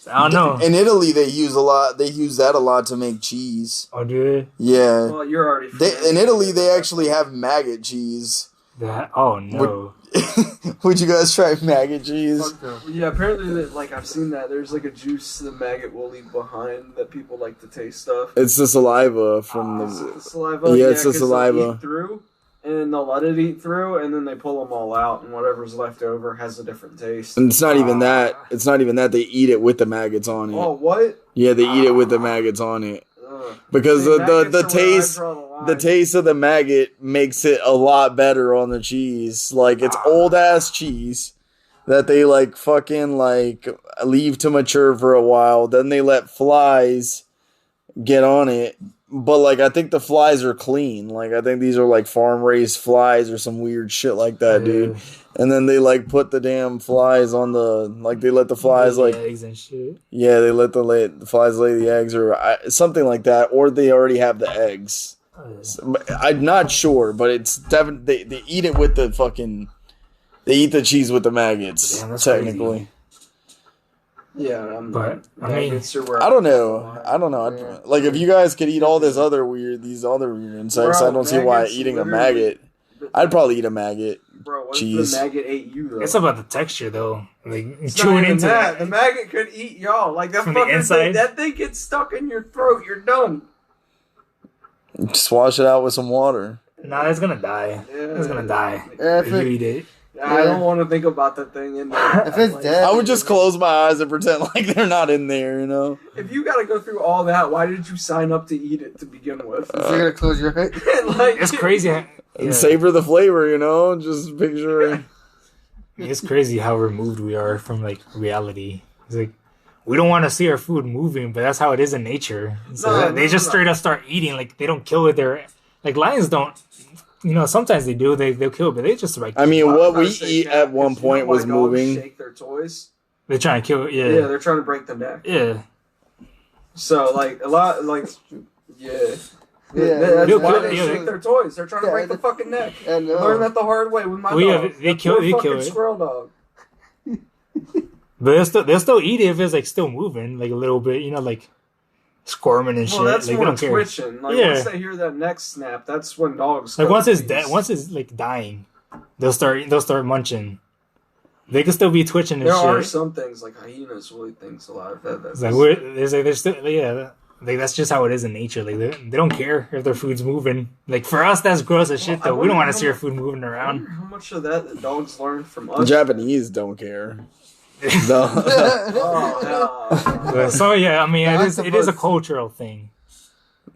I don't know. In Italy, they use that a lot to make cheese. Oh, do they? Yeah. Well, you're already. In Italy, they actually have maggot cheese. Oh no. Would you guys try maggot cheese? Yeah, apparently, like I've seen that. There's like a juice the maggot will leave behind that people like to taste stuff. It's the saliva from The saliva. Yeah, it's the 'cause they'll saliva. eat through, and they'll let it eat through, and then they pull them all out, and whatever's left over has a different taste. And it's not even that. It's not even that. They eat it with the maggots on it. Oh, what? Yeah, they eat it with the maggots on it. Ugh. Because See, the maggots are where I taste draw the line. the taste of the maggot makes it a lot better on the cheese. Like it's old ass cheese that they like fucking like leave to mature for a while. Then they let flies get on it. But like I think the flies are clean. Like I think these are like farm raised flies or some weird shit like that, dude. And then they like put the damn flies on the like they let the flies like eggs and shit. yeah, they let the flies lay the eggs or something like that, or they already have the eggs. I'm not sure, but it's definitely they eat it with the fucking. They eat the cheese with the maggots, Damn, that's technically. Yeah, But I mean, I don't know. Like if you guys could eat all these other weird insects, Bro, I don't see why maggots eating a literally- maggot. I'd probably eat a maggot. Bro, what cheese. if the maggot ate you though? it's about the texture though. Like It's chewing not even into that. The maggot could eat y'all. Like that From the fucking inside? thing. That thing gets stuck in your throat. You're done. Just wash it out with some water. Nah, it's gonna die. Yeah. It's gonna die. Yeah, If you eat it. I don't want to think about that thing in there. If it's dead, I would just close my eyes and pretend like they're not in there, you know? If you got to go through all that, why did you sign up to eat it to begin with? if you're gonna close your eyes. Like, It's crazy. And savor the flavor, you know? Just picture. It's crazy how removed we are from like reality. It's like we don't want to see our food moving, but that's how it is in nature. So they just straight up start eating. Like they don't kill with their like lions don't. You know, sometimes they do. They'll kill, but they just like. I mean, I was what about we to say, eat Jack, at one 'cause point why was dogs moving. Shake their toys. They're trying to kill. Yeah, Yeah. they're trying to break the neck. Yeah. So like a lot, like yeah. Yeah, That's they'll why kill- they yeah, shake their toys. They're trying to Yeah, break the fucking neck. I know. I learned that the hard way with my Well, yeah, dog. they That kill- poor they kill fucking it. squirrel dog. But they'll still eat it if it's like still moving, like a little bit. You know, like squirming and shit. Well, that's Like they more don't care. twitching. Like Yeah. once they hear that neck snap, that's when dogs. Like go once it's beast. dead, once it's like dying, they'll start munching. They can still be twitching and There are shit. some things like hyenas will eat things alive. It's like they're still like that's just how it is in nature. Like they don't care if their food's moving. Like for us, that's gross as shit. Well, I Though we don't wonder want to see how- our food moving I around. wonder how much of that the dogs learn from The us. Japanese don't care. No. Oh, But, so yeah, I mean, That's it is a the cultural thing.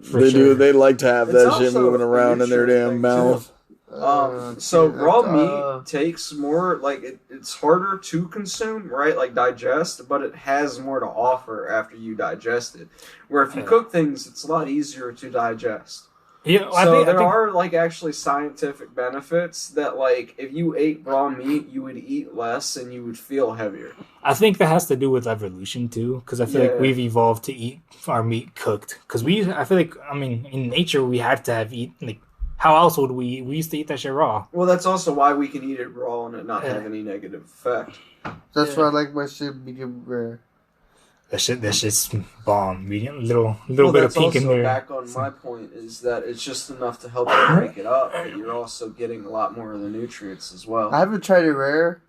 For They sure. do. They like to have It's that shit also moving a around in their nutrient damn thing, mouth. So raw meat takes more, like it's harder to consume, right? Like digest, but it has more to offer after you digest it. Where if you Yeah. cook things, it's a lot easier to digest. Yeah, So there are like actually scientific benefits that like if you ate raw meat, you would eat less and you would feel heavier. I think that has to do with evolution too, because I feel like Yeah. we've evolved to eat our meat cooked. Because I feel like, I mean, in nature we had to have eat like. How else would we used to eat that shit raw? Well, that's also why we can eat it raw and it not Yeah. have any negative effect. That's why I like my shit medium rare. That shit's bomb. Medium, little Well, bit of that's pink in also there. back on my point is that it's just enough to help you break it up, but you're also getting a lot more of the nutrients as well. I haven't tried it rare.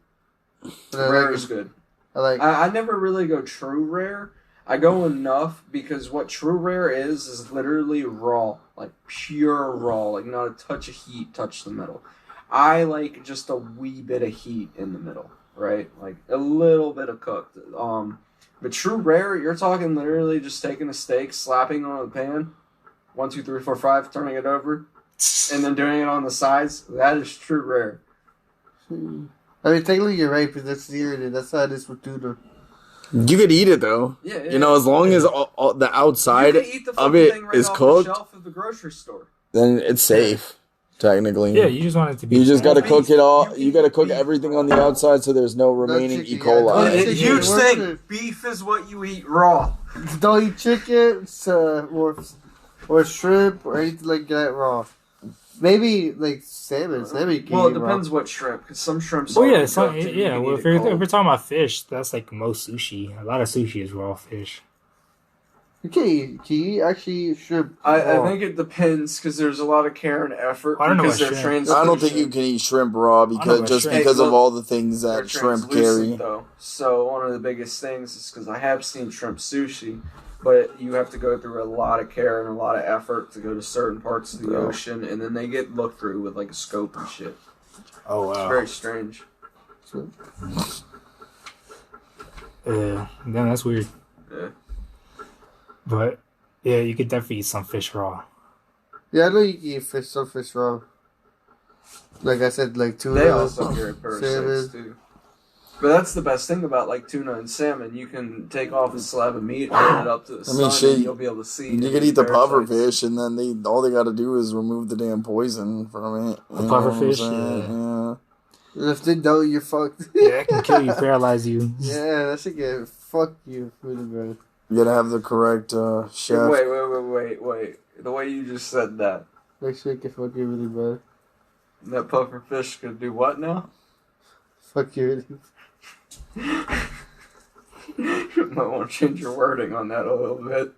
But I Rare like is good. I like. I never really go true rare. I go enough because what true rare is literally raw, like pure raw, like not a touch of heat touch the middle. I like just a wee bit of heat in the middle, right? Like a little bit of cooked. But true rare, you're talking literally just taking a steak, slapping on a pan, 1, 2, 3, 4, 5, turning it over, and then doing it on the sides. That is true rare. I mean, technically you're right, because that's seared. That's how it is with tuna. You could eat it though. Yeah, You know, as long as all the outside you can eat the of fucking it thing right is off cooked, the shelf of the grocery store. then it's safe. Technically, Yeah, you just want it to be. You just gotta Beef. cook it all. You You gotta eat cook beef. everything on the outside so there's no remaining E. chicken, coli. yeah. A huge Worth thing. it. Beef is what you eat raw. Don't eat chicken, or shrimp, or anything like that raw. Maybe like salmon. Salmon you can Well, eat it raw. depends what shrimp, because some shrimps. Oh are yeah, cooked and you can well, eat if it we're cold. talking about fish, that's like most sushi. A lot of sushi is raw fish. You can you eat actually shrimp I raw? think it depends because there's a lot of care and effort I don't know because about they're shrimp. I don't think translucent. you can eat shrimp raw because about just shrimp. because Hey, of look, all the things They're that shrimp translucent, carry. though. So one of the biggest things is because I have seen shrimp sushi, but you have to go through a lot of care and a lot of effort to go to certain parts of the ocean, and then they get looked through with like a scope and shit. Oh It's wow. very strange. Damn, that's weird. Yeah. But yeah, you could definitely eat some fish raw. Yeah, I know you can eat fish. Some fish raw. Like I said, like tuna. They also carry salmon. parasites too. But that's the best thing about like tuna and salmon. You can take off a slab of meat and put it up to the sun, shit, and you'll be able to see. You can eat the puffer fish, and then all they got to do is remove the damn poison from it. The puffer fish, yeah. And if they don't, you're fucked. Yeah, that can kill you, paralyze you. Yeah, that should get fuck you really bad. You gotta have the correct chef. Wait. The way you just said that, That shit can fuck you really bad. that puffer fish could do what now? Fuck you really You might want to change your wording on that a little bit.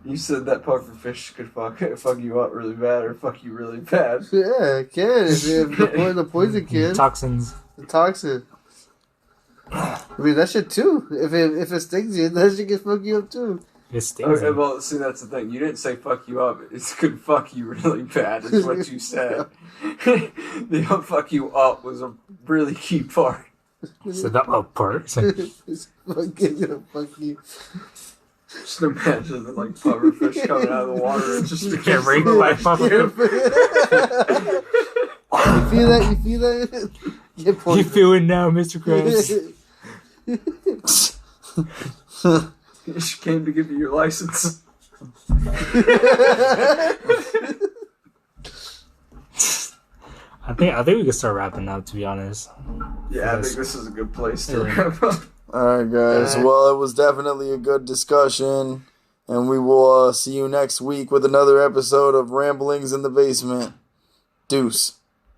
You said that puffer fish could fuck you up really bad or fuck you really bad. Yeah, it can. If the poison can. Toxins. The toxin. I mean, that shit too. If it stings you, that shit can fuck you up too. It stings. Okay, well, see, that's the thing. You didn't say fuck you up. It could fuck you really bad, is what you said. The fuck you up was a really key part. So the up part. It's like, It's fucking gonna fuck you. Just imagine the, like, puffer fish coming out of the water and just get raped by puffer. You feel that? You feel that? Get You poisoned. feel it now, Mr. Krabs. She came to give you your license. I think we can start wrapping up, to be honest. Yeah, I think this is a good place to wrap up. Alright, guys. Well, it was definitely a good discussion. And we will see you next week with another episode of Ramblings in the Basement. Deuce.